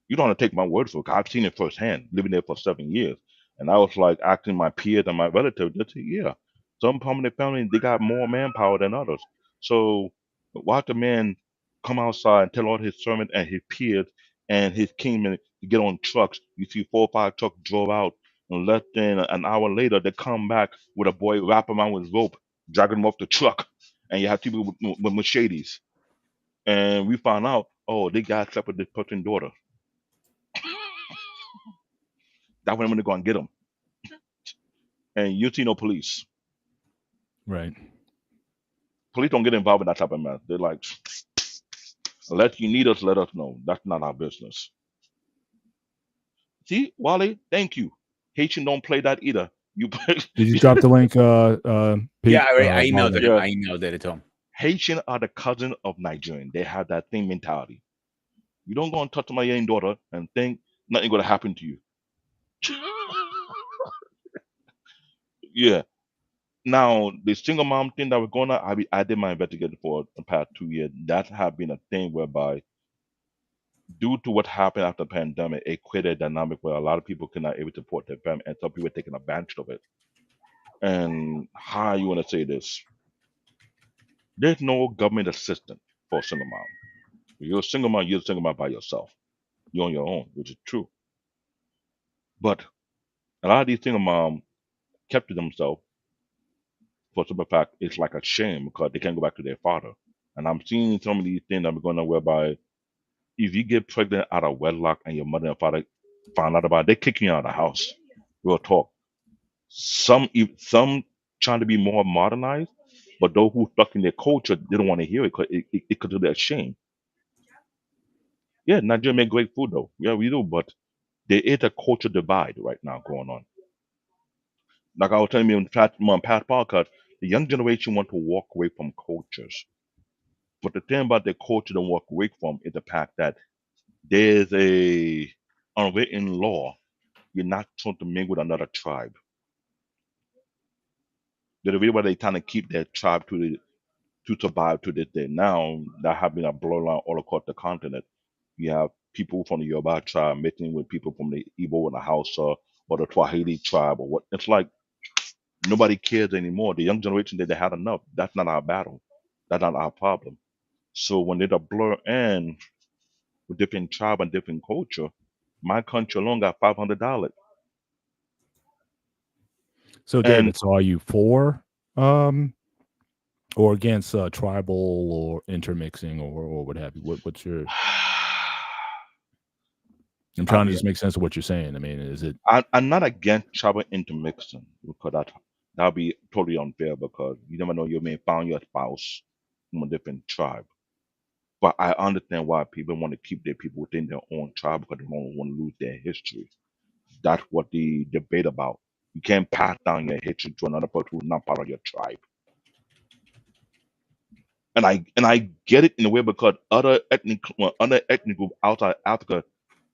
You don't want to take my word for it, 'cause I've seen it firsthand, living there for 7 years. And I was like asking my peers and my relatives, they say, yeah, some prominent families, they got more manpower than others. So watch the man come outside and tell all his servants and his peers and his kingmen to get on trucks. You see 4 or 5 trucks drove out, and less than an hour later, they come back with a boy wrapped around with rope, dragging him off the truck. And you have people with machetes. And we found out, oh, they got slept with this person's daughter. That's when I'm going to go and get them. And you see no police. Right. Police don't get involved in that type of mess. They're like, unless you need us, let us know. That's not our business. See, Wally, thank you. Haitian don't play that either. You play, Did you drop the link, Pete? Yeah, I emailed it. Yeah. I emailed it to him. Haitian are the cousin of Nigerian. They have that same mentality. You don't go and touch my young daughter and think nothing gonna happen to you. Yeah. Now the single mom thing that we're going on, I did my investigation for the past 2 years. That have been a thing whereby, due to what happened after the pandemic, it created a dynamic where a lot of people cannot able to support their family, and some people are taking advantage of it. And how you want to say this? There's no government assistance for a single mom. If you're a single mom, you're a single mom by yourself. You're on your own, which is true. But a lot of these single moms kept to themselves for simple fact it's like a shame because they can't go back to their father. And I'm seeing some of these things that are going on whereby if you get pregnant out of wedlock and your mother and father find out about it, they kick you out of the house. Real talk. Some trying to be more modernized, but those who stuck in their culture, they don't want to hear it because it could do that shame. Yeah, Nigeria make great food though. Yeah, we do, but there is a culture divide right now going on. Like I was telling you in my past podcast, the young generation want to walk away from cultures. But the thing about the culture they walk away from is the fact that there's a unwritten law. You're not supposed to mingle with another tribe. The way why they trying to keep their tribe to survive to this day. Now that have been a bloodline all across the continent. You have people from the Yoruba tribe mixing with people from the Igbo and the Hausa or the Swahili tribe or what. It's like nobody cares anymore. The young generation they had enough. That's not our battle. That's not our problem. So when they blur in with different tribe and different culture, my country alone got $500. So, And David, so are you for or against tribal or intermixing or what have you? What's your? I'm trying to just make sense of what you're saying. I mean, is it? I'm not against tribal intermixing because that'll be totally unfair because you never know you may find your spouse from a different tribe. But I understand why people want to keep their people within their own tribe because they don't want to lose their history. That's what the debate about. You can't pass down your history to another person who's not part of your tribe. And I get it in a way because other ethnic group outside Africa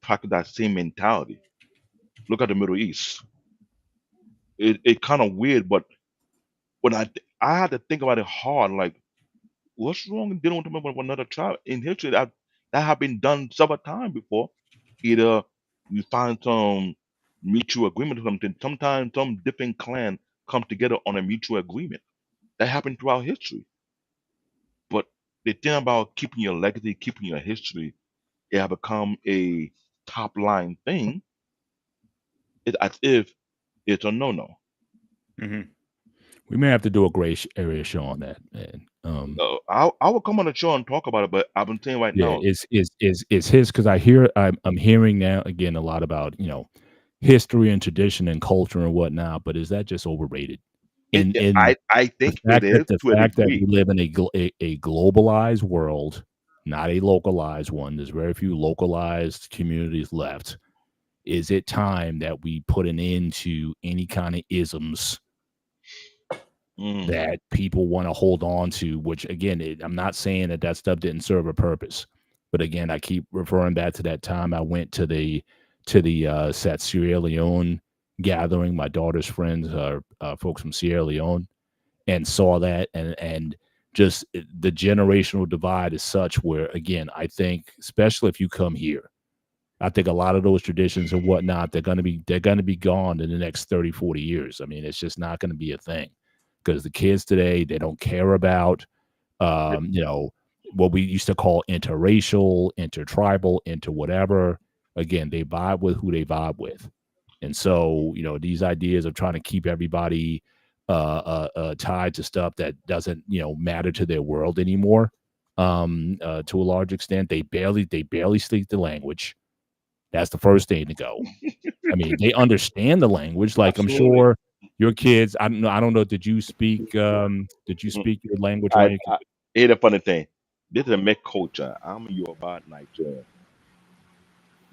practice that same mentality. Look at the Middle East. It kind of weird, but when I had to think about it hard, like what's wrong in dealing with another tribe in history that have been done several times before. Either you find some mutual agreement or something. Sometimes some different clan come together on a mutual agreement. That happened throughout history. But the thing about keeping your legacy, keeping your history, it have become a top line thing. It's as if it's a no no. Hmm. We may have to do a gray area show on that, man. I will come on the show and talk about it, but I've been saying right Yeah, now, is his because I'm hearing now again a lot about history and tradition and culture and whatnot, but is that just overrated? In I think it is the to a fact that degree. we live in a globalized world, not a localized one. There's very few localized communities left. Is it time that we put an end to any kind of isms that people want to hold on to? Which again, I'm not saying that stuff didn't serve a purpose, but again, I keep referring back to that time I went to the Sierra Leone gathering. My daughter's friends are folks from Sierra Leone, and saw that, and just the generational divide is such where, again, I think, especially if you come here, I think a lot of those traditions and whatnot, they're gonna be gone in the next 30, 40 years. I mean, it's just not gonna be a thing because the kids today, they don't care about what we used to call interracial, intertribal, inter whatever. Again, they vibe with who they vibe with. And so, these ideas of trying to keep everybody tied to stuff that doesn't, matter to their world anymore, to a large extent, they barely speak the language. That's the first thing to go. I mean, they understand the language. Like I'm Absolutely. sure your kids. I don't know. Did you speak? Did you speak your language around your I kids? here's the funny thing. This is a mixed culture. I'm Yoruba Nigerian.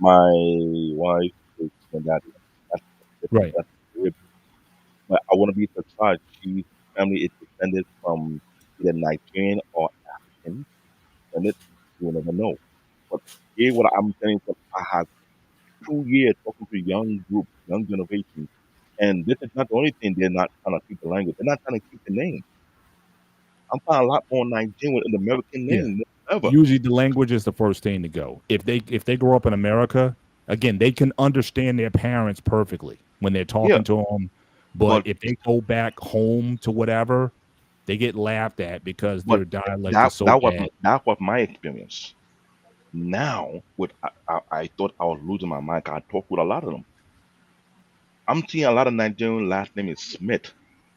My wife is from that. That's different. Right. That's weird. But I want to be surprised. She's family is descended from either Nigerian or African, and it you will never know. But here, what I'm telling you, I have 2 years talking to young group, young generation, and this is not the only thing they're not trying to keep the language. They're not trying to keep the name. I'm finding a lot more Nigerian with an American Yeah. name than ever. Usually, the language is the first thing to go. If they grow up in America, again, they can understand their parents perfectly when they're Yeah, talking to them. But but if they go back home to whatever, they get laughed at because but their dialect that is so bad. that was my experience. Now, with I thought I was losing my mind. 'Cause I talked with a lot of them. I'm seeing a lot of Nigerian last name is Smith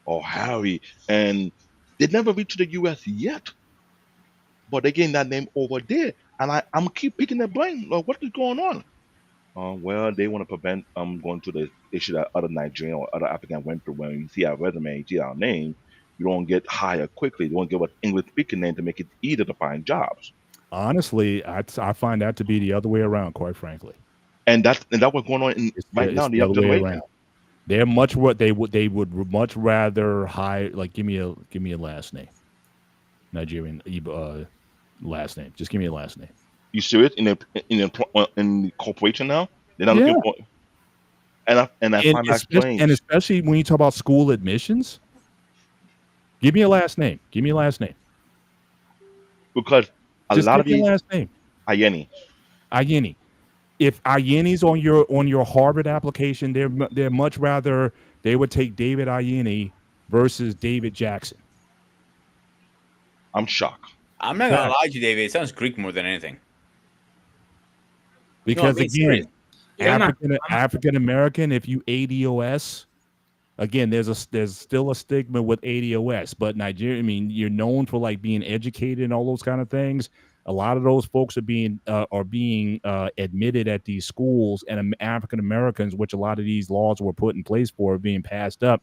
or Harry, and they never reached the U.S. yet, but they're getting that name over there, and I'm keep picking their brain. Like, what is going on? Well, they want to prevent going to the issue that other Nigerian or other African went through. When you see our resume, you see our name, you don't get hired quickly. You don't give us English speaking name to make it easier to find jobs. Honestly, I find that to be the other way around. Quite frankly, And that what's going on in right now it's in the the younger other way generation. around. They're much what they would much rather hire. Like, give me a last name, Nigerian last name. Just give me a last name. You serious in the corporation now? They're not Yeah, looking for, and I and find that especially strange when you talk about school admissions, give me a last name. Give me a last name. because a Just lot give of me a these last name. Ayeni, Ayeni. If Ayeni's on your Harvard application, they're much rather they would take David Ayeni versus David Jackson. I'm shocked. I'm not gonna lie to you, David. It sounds Greek more than anything. No, I'm Because being serious. again, Yeah, African American, if you ADOS, again, there's still a stigma with ADOS, but Nigeria, I mean, you're known for like being educated and all those kind of things. A lot of those folks are being admitted at these schools, and African Americans, which a lot of these laws were put in place for, are being passed up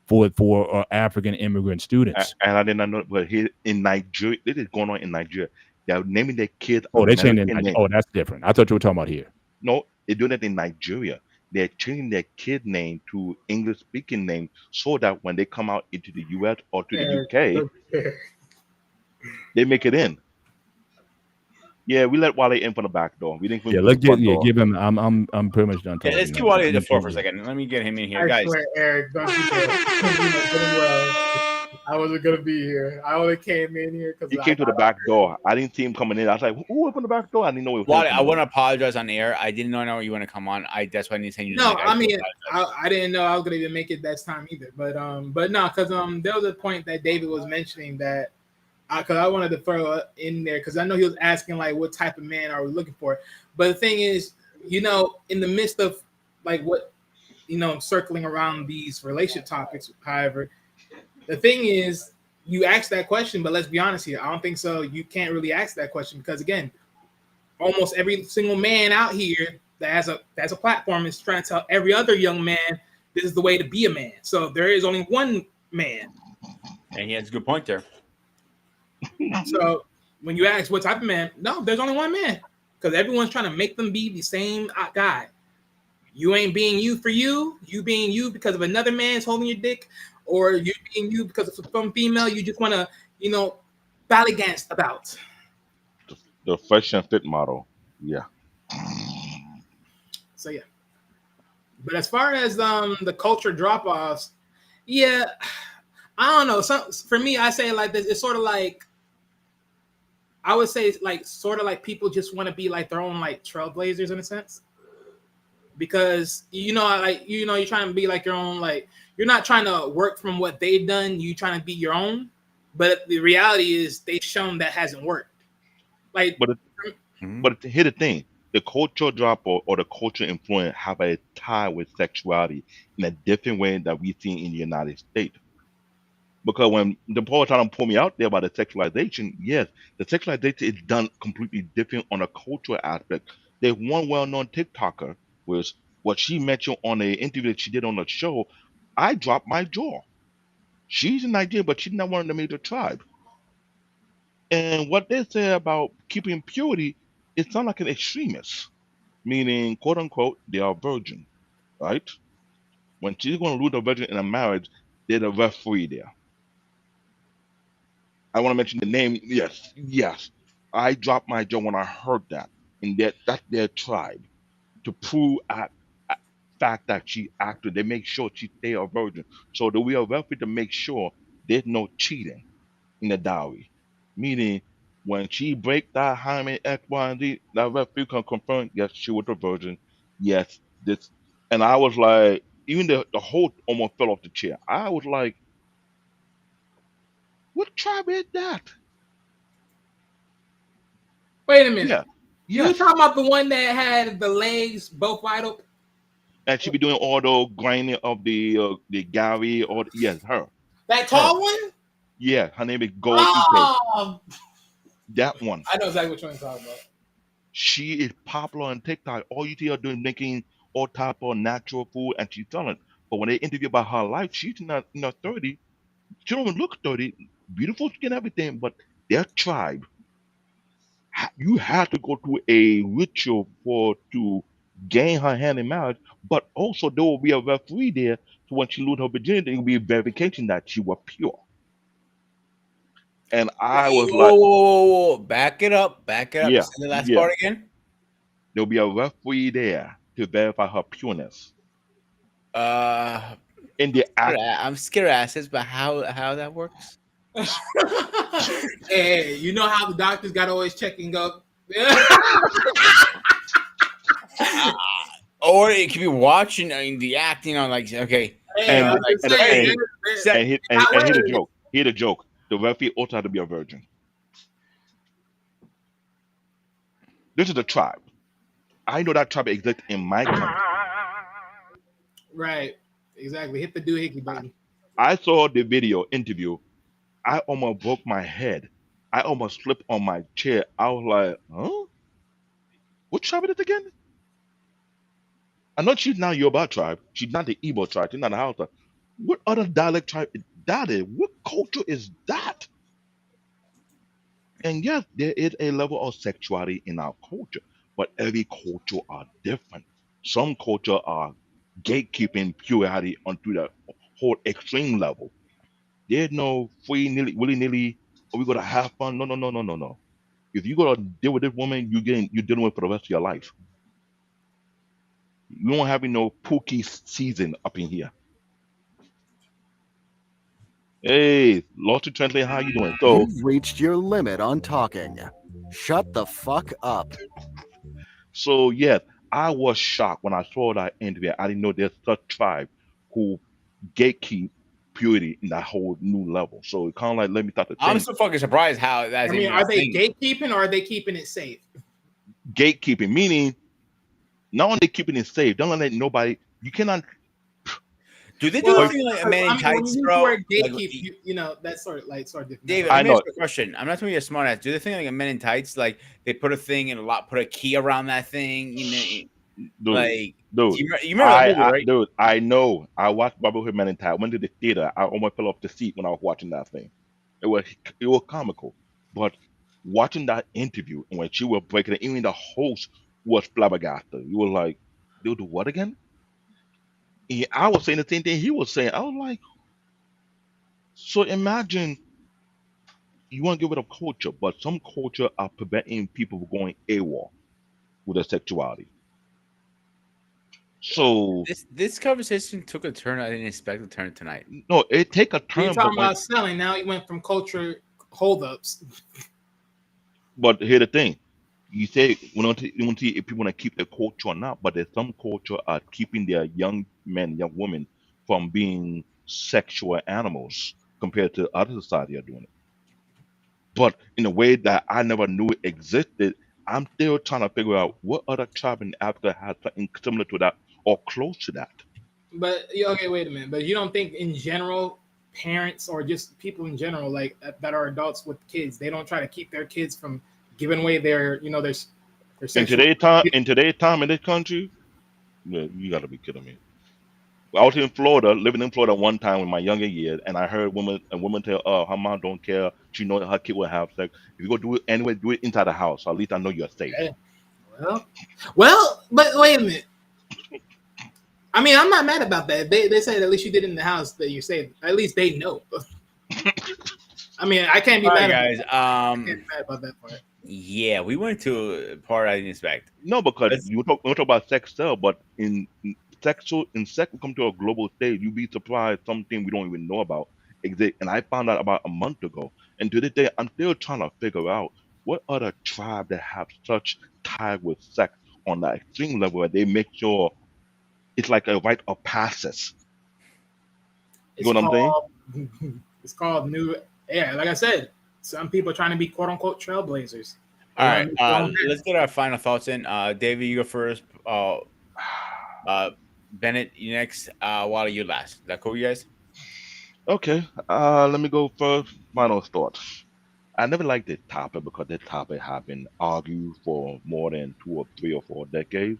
for African immigrant students. And I did not know, but here in Nigeria, this is going on in Nigeria. They're naming their kids Oh, they're changing. American name. Oh, that's different. I thought you were talking about here. No, they're doing it in Nigeria. They're changing their kid name to English speaking name so that when they come out into the US or to the Eric, UK, look here. they make it in. Yeah, we let Wale in from the back door. We didn't Yeah, from the front door. give him. I'm pretty much done Yeah, talking. let's keep now. Wally at the floor for a second. Let me get him in here, I guys. swear, Eric, don't you dare. You know good well I wasn't gonna be here. I only came in here because He came to the back door. I didn't see him coming in. I was like, "Who opened the back door?" I didn't know it was Wally, him I coming want in. to apologize on air. I didn't know you want to come on. That's why I need to send you. the No, link. I do mean, apologize. I didn't know I was gonna even make it that time either. But no, because there was a point that David was mentioning that because I wanted to throw it in there because I know he was asking like what type of man are we looking for. But the thing is, in the midst of like what circling around these relationship topics, however, the thing is you ask that question, but let's be honest here. I don't think so. You can't really ask that question because again, almost every single man out here that has a platform is trying to tell every other young man this is the way to be a man. So there is only one man. And he has a good point there. So when you ask what type of man, no, there's only one man because everyone's trying to make them be the same guy. You ain't being you for you. You being you because of another man's holding your dick, or you being you because of some female you just want to, ballygance about. The fresh and fit model. Yeah. So yeah. But as far as the culture drop offs, yeah, I don't know. Some for me, I say it like this. It's sort of like I would say, it's like sort of like people just want to be like their own like trailblazers in a sense, because you're trying to be like your own, like you're not trying to work from what they've done. You trying to be your own, but the reality is they've shown that hasn't worked. Like, But Mhm. but here's the thing: the cultural drop or the cultural influence have a tie with sexuality in a different way that we see in the United States. Because when the Paul trying to pull me out there about the sexualization, yes, the sexualization is done completely different on a cultural aspect. There's one well-known TikToker was what she mentioned on an interview that she did on the show. I dropped my jaw. She's in Nigeria, but she's not one of the major tribes. And what they say about keeping purity, it sounds like an extremist, meaning quote unquote they are virgin, right? When she's going to lose a virgin in a marriage, there's a referee there. I want to mention the name. Yes, yes. I dropped my jaw when I heard that, and that's their tribe to prove at fact that she acted. They make sure she stay a virgin, so that we are referee to make sure there's no cheating in the dowry. Meaning, when she break that hymen X, Y, and Z, that referee can confirm yes she was a virgin. Yes, this, and I was like, even the whole almost fell off the chair. I was like, what tribe is that? wait a minute, Yeah, you were yes. talking about the one that had the legs both wide open, And she be doing all the grinding of the gallery or yes, that her. tall one? Yeah, her name is Gold EK. Oh, That one. I know exactly what you're talking about. She is popular on TikTok. All you see her doing making all type of natural food and she's selling. But when they interview about her life, she's not in her 30. She don't even look 30. Beautiful skin, everything, but their tribe, you have to go through a ritual for to gain her hand in marriage, but also there will be a referee there. So when she lose her virginity, it will be a verification that she was pure. And I Wait, was whoa, like, whoa, whoa, whoa. Back it up. Back it up. yeah, Say the last yeah. part again. There'll be a referee there to verify her pureness. Uh, In the act, I'm scared of acids, but how that works? Hey, you know how the doctors got to always check and go. Or it could be watching the acting on like okay, Hey, you know, I'm and like just and saying, hey, and set. not and hear the worried. joke. Hear the joke. The referee also had to be a virgin. This is a tribe. I know that tribe exists in my country. Right, exactly. Hit the doohickey I, button. I saw the video interview. I almost broke my head. I almost slipped on my chair. I was like, huh? What tribe is it again? I know she's not Yoruba tribe. She's not the Igbo tribe. She's not the Hausa. What other dialect tribe is that? What culture is that? And yes, there is a level of sexuality in our culture, but every culture are different. Some culture are gatekeeping purity onto the whole extreme level. There's no free nilly willy nilly. Are we gonna have fun? No, no, no, no, no, no. If you gotta deal with this woman, you're dealing with for the rest of your life. You don't have no pookie season up in here. Hey, Lord to translate, how you doing? So, You've reached your limit on talking. Shut the fuck up. so yes, I was shocked when I saw that interview. I didn't know there's such tribe who gatekeep purity in that whole new level. So it kind of like let me start to I'm think. so fucking surprised how I that's mean, even a are they thing. gatekeeping or are they keeping it safe? Gatekeeping, meaning not only keeping it safe, don't let nobody. You cannot. Do they do the Well, Or, thing like a 'cause, man in I mean, when you tights, use the bro? word Like, gatekeep, that's sort of different. That's David, what let I me ask know, you a question. I'm not telling you a smart ass. Do the thing like a men in tights, like they put a thing and a lot, put a key around that thing, dude, like dude. you remember that movie, right? Dude, I know. I watched Brotherhood Man in Time. Went to the theater. I almost fell off the seat when I was watching that thing. It was it was comical, but watching that interview and when she was breaking it, even the host was flabbergasted. You were like, "They'll do what again?" And I was saying the same thing he was saying. I was like, "So imagine you want to get rid of culture, but some culture are preventing people from going AWOL with their sexuality. So This conversation took a turn I didn't expect to turn tonight. no, it take a You're turn, talking about selling. Now he went from culture holdups. but here's the thing. You say we don't see if people want to keep their culture or not, but there's some culture are keeping their young men, young women from being sexual animals compared to other society are doing it. But in a way that I never knew it existed, I'm still trying to figure out what other tribe in Africa has something similar to that or close to that. But okay, wait a minute. But you don't think in general, parents or just people in general, like that are adults with kids, they don't try to keep their kids from giving away their, their In sexual. today's time in this country, yeah, you gotta be kidding me. I was in Florida, living in Florida one time in my younger years, and I heard women tell, "Oh, her mom don't care. She know that her kid will have sex. If you go do it anyway, do it inside the house. At least I know you're safe." Yeah. But wait a minute. I mean, I'm not mad about that. They said at least you did it in the house that you saved. At least they know. I mean, I can't be All right, mad about guys. that. I can't be mad about that part. Yeah, we went to a part I didn't expect. No, because Let's we talk about sex still, but in sex we come to a global stage. You'd be surprised something we don't even know about exist. And I found out about a month ago. And to this day, I'm still trying to figure out what other tribe that have such tie with sex on that extreme level where they make sure it's like a rite of passage. You It's know what I'm saying? called it's called new. Yeah, like I said, some people are trying to be quote unquote trailblazers. They all want right. to make their own Let's get our final thoughts in. David, you go first. Bennett, you next. Wally, you last. Is that cool, you guys? Okay, let me go first. Final thoughts. I never liked this topic because this topic have been argued for more than 2 or 3 or 4 decades.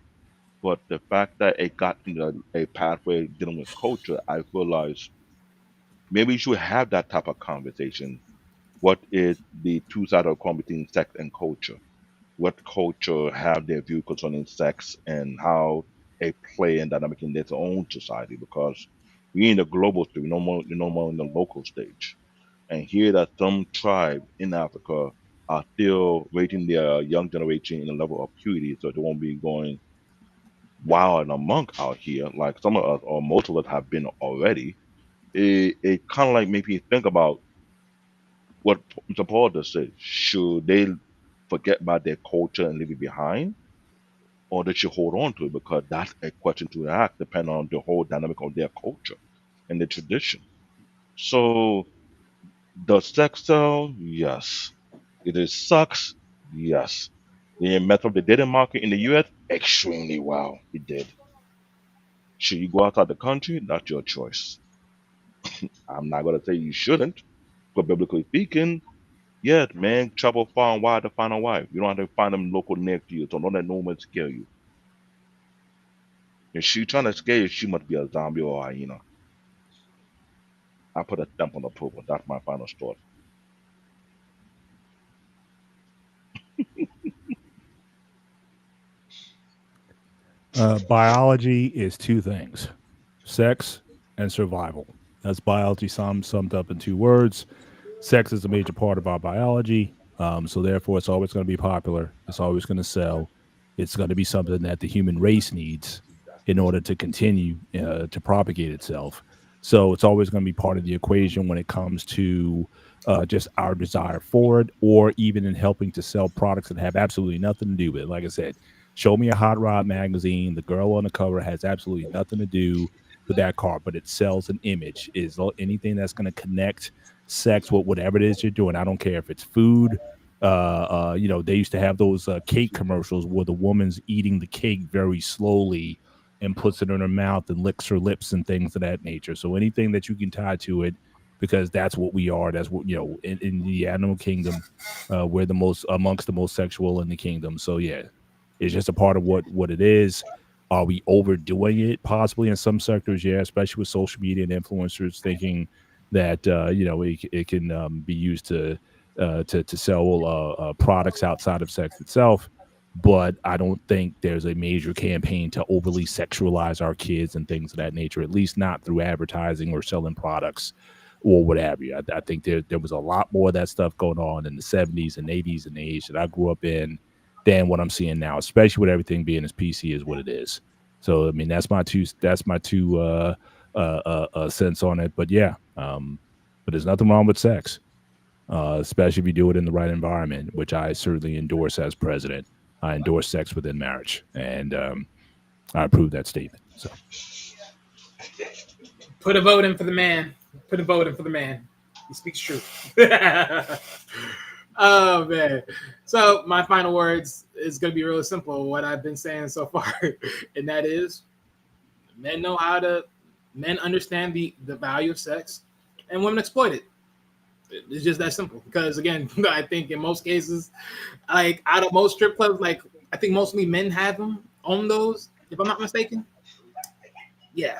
But the fact that it got into a pathway dealing with culture, I realized maybe you should have that type of conversation. What is the two sides of the coin between sex and culture? What culture have their view concerning sex and how a play and dynamic in their own society? Because we in the global stage, no more in the local stage. And here that some tribe in Africa are still raising their young generation in a level of purity so they won't be going wild and amok out here like some of us or most of us have been already. It kind of like make me think about what Mr. Paul just said. Should they forget about their culture and leave it behind? Or they should hold on to it because that's a question to ask depending on the whole dynamic of their culture and their tradition. So the sex sell, yes. It is sucks, yes. The method of the dating market in the US, extremely well. It did. Should you go outside the country? That's your choice. I'm not gonna say you shouldn't, but biblically speaking, yes, man, travel far and wide to find a wife. You don't have to find them local near to you, so don't let no one scare you. If she trying to scare you, she must be a zombie or a hyena. I put a stamp on approval. That's my final thought. Biology is two things: sex and survival. That's biology summed up in 2 words. Sex is a major part of our biology. So therefore, it's always going to be popular. It's always going to sell. It's going to be something that the human race needs in order to continue to propagate itself. So it's always going to be part of the equation when it comes to just our desire for it, or even in helping to sell products that have absolutely nothing to do with it. Like I said, show me a hot rod magazine. The girl on the cover has absolutely nothing to do with that car, but it sells an image. Is anything that's going to connect sex with whatever it is you're doing. I don't care if it's food. They used to have those cake commercials where the woman's eating the cake very slowly and puts it in her mouth and licks her lips and things of that nature. So anything that you can tie to it, because that's what we are. That's what in the animal kingdom. We're the most amongst the most sexual in the kingdom. So yeah, it's just a part of what it is. Are we overdoing it? Possibly in some sectors, yeah, especially with social media and influencers thinking that it can be used to sell products outside of sex itself. But I don't think there's a major campaign to overly sexualize our kids and things of that nature, at least not through advertising or selling products or what have you. I think there was a lot more of that stuff going on in the 70s and 80s and the age that I grew up in than what I'm seeing now, especially with everything being as PC as what it is. So I mean, that's my two cents on it. But yeah, but there's nothing wrong with sex, especially if you do it in the right environment, which I certainly endorse as president. I endorse sex within marriage, and I approve that statement. So Put a vote in for the man. Put a vote in for the man. He speaks truth. Oh man. So my final words is gonna be really simple. What I've been saying so far, and that is, men understand the value of sex, and women exploit it. It's just that simple. Because again, I think in most cases, like out of most strip clubs, like I think mostly men have them on those, if I'm not mistaken. Yeah.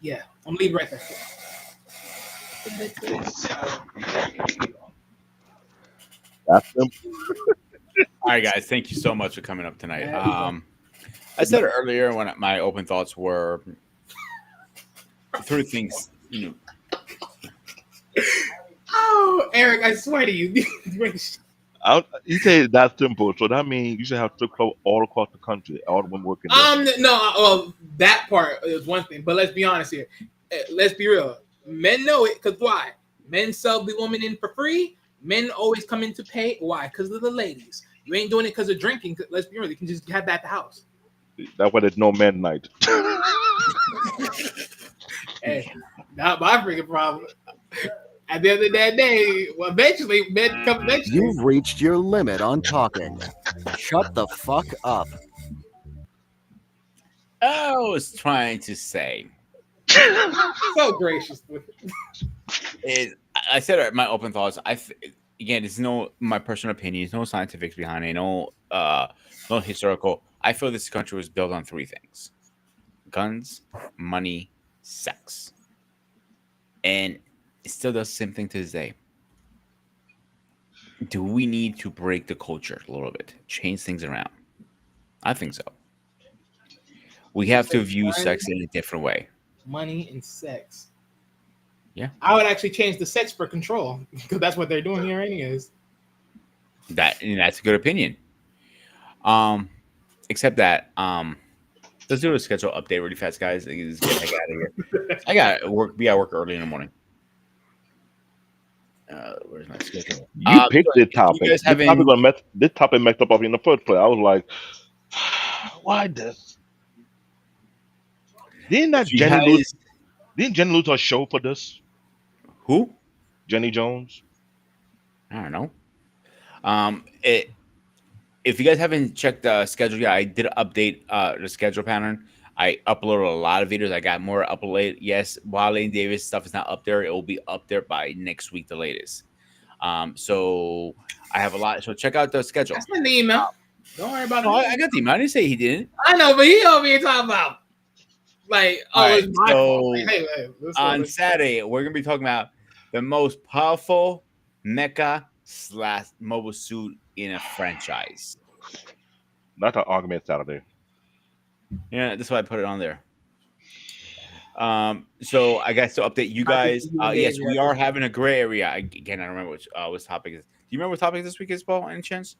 Yeah. I'm leaving right there. That's simple. All right, guys. Thank you so much for coming up tonight. I said earlier when my open thoughts were three things. Oh, Eric, I swear to you. You say that's simple, so that means you should have strip club all across the country. All the women working there. No, well, that part is one thing, but let's be honest here. Let's be real. Men know it, because why? Men sell the woman in for free. Men always come in to pay. Why? Because of the ladies. You ain't doing it because of drinking. Let's be real. You can just have that at the house. That's why there's no men night. Hey, not my freaking problem. At the end of that day, well, eventually, men come eventually. You've reached your limit on talking. Shut the fuck up. I was trying to say So gracious. is I said my open thoughts. Again, it's no my personal opinions, no scientifics behind it, no historical. I feel this country was built on three things: guns, money, sex, and it still does the same thing to this day. Do we need to break the culture a little bit, change things around? I think so. We have to view sex in a different way. Money and sex. Yeah. I would actually change the sex for control, because that's what they're doing here anyways. That's a good opinion. Except that let's do a schedule update really fast, guys. Let's get the heck out of here. I got work. Be at work early in the morning. Where's my schedule? You picked this topic. You guys This topic messed up in the first place. I was like, why this? Didn't Jenny lose her show for this? Who? Jenny Jones? I don't know. If you guys haven't checked the schedule yet, I did update the schedule pattern. I uploaded a lot of videos. I got more uploaded. Yes, Wale and Davis stuff is not up there. It will be up there by next week, the latest. So I have a lot. So check out the schedule. That's in the email. Don't worry about it. I got the email. I didn't say he didn't. I know, but he over here talking about like, oh, Right, it's my fault. Like, hey, on Saturday, we're gonna be talking about the most powerful mecha / mobile suit in a franchise. Not an argument Saturday. Yeah, that's why I put it on there. So I guess to update you guys, yes, we are having a gray area. I don't remember which topic is. Do you remember what topic this week is, Paul? Any chance?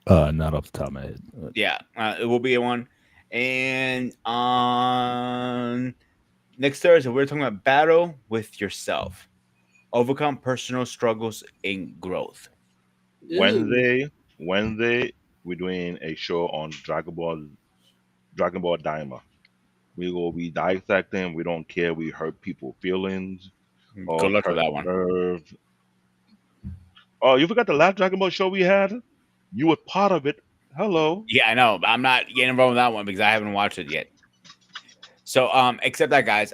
Not off the top of my head. Yeah, it will be one. And on next Thursday, we're talking about battle with yourself, overcome personal struggles and growth. Wednesday, we're doing a show on Dragon Ball Daima. We will be dissecting. We don't care. We hurt people's feelings. Good luck with that one. Nerves. Oh, you forgot the last Dragon Ball show we had? You were part of it. Hello. Yeah, I know. But I'm not getting involved with that one because I haven't watched it yet. So, except that, guys.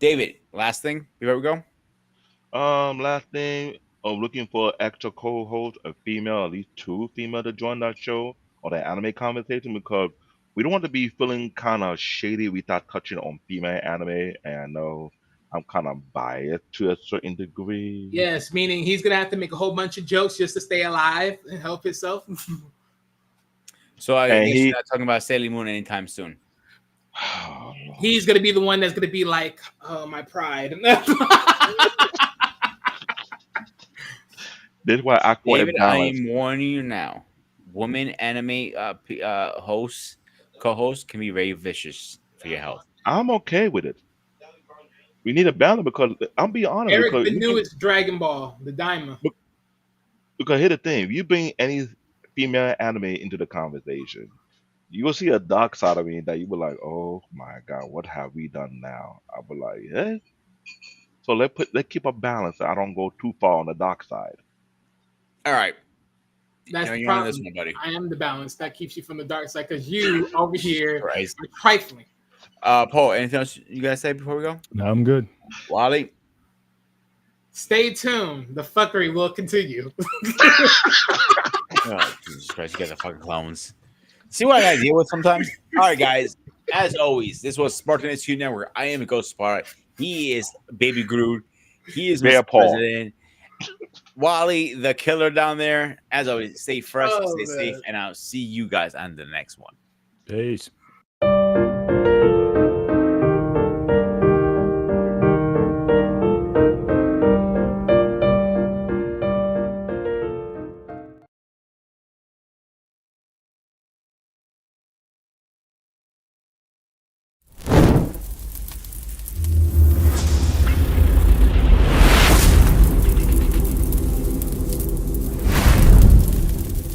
David, last thing before we go. Last thing. Looking for extra co-host, a female, at least 2 female to join that show or the anime conversation, because we don't want to be feeling kind of shady. We start touching on female anime, and I know I'm kind of biased to a certain degree. Yes, meaning he's gonna have to make a whole bunch of jokes just to stay alive and help himself. So I guess you're not talking about Sailor Moon anytime soon. He's gonna be the one that's gonna be like, "Oh, my pride." This is why David, I am warning you now. Woman anime hosts co-host can be very vicious for your health. I'm okay with it. We need a balance because I'm being honest Eric, because the newest Dragon Ball, the Daima. because here's the thing: if you bring any female anime into the conversation, you will see a dark side of me that you be like, "Oh my god, what have we done now?" I'll be like, "Eh." So let's keep a balance. So I don't go too far on the dark side. All right. That's the You're on this problem. one, buddy. I am the balance that keeps you from the dark side because you over here Christ. are trifling. Paul, anything else you guys say before we go? No, I'm good. Wally? Stay tuned. The fuckery will continue. Oh, Jesus Christ, you guys are fucking clowns. See what I gotta deal with sometimes? All right, guys. As always, this was Spartan Institute Network. I am a Ghost Spot. He is Baby Groot. He is Bear Mr. Paul. President. Wally, the killer down there. As always, stay fresh, Oh, stay safe, man. and I'll see you guys on the next one. Peace.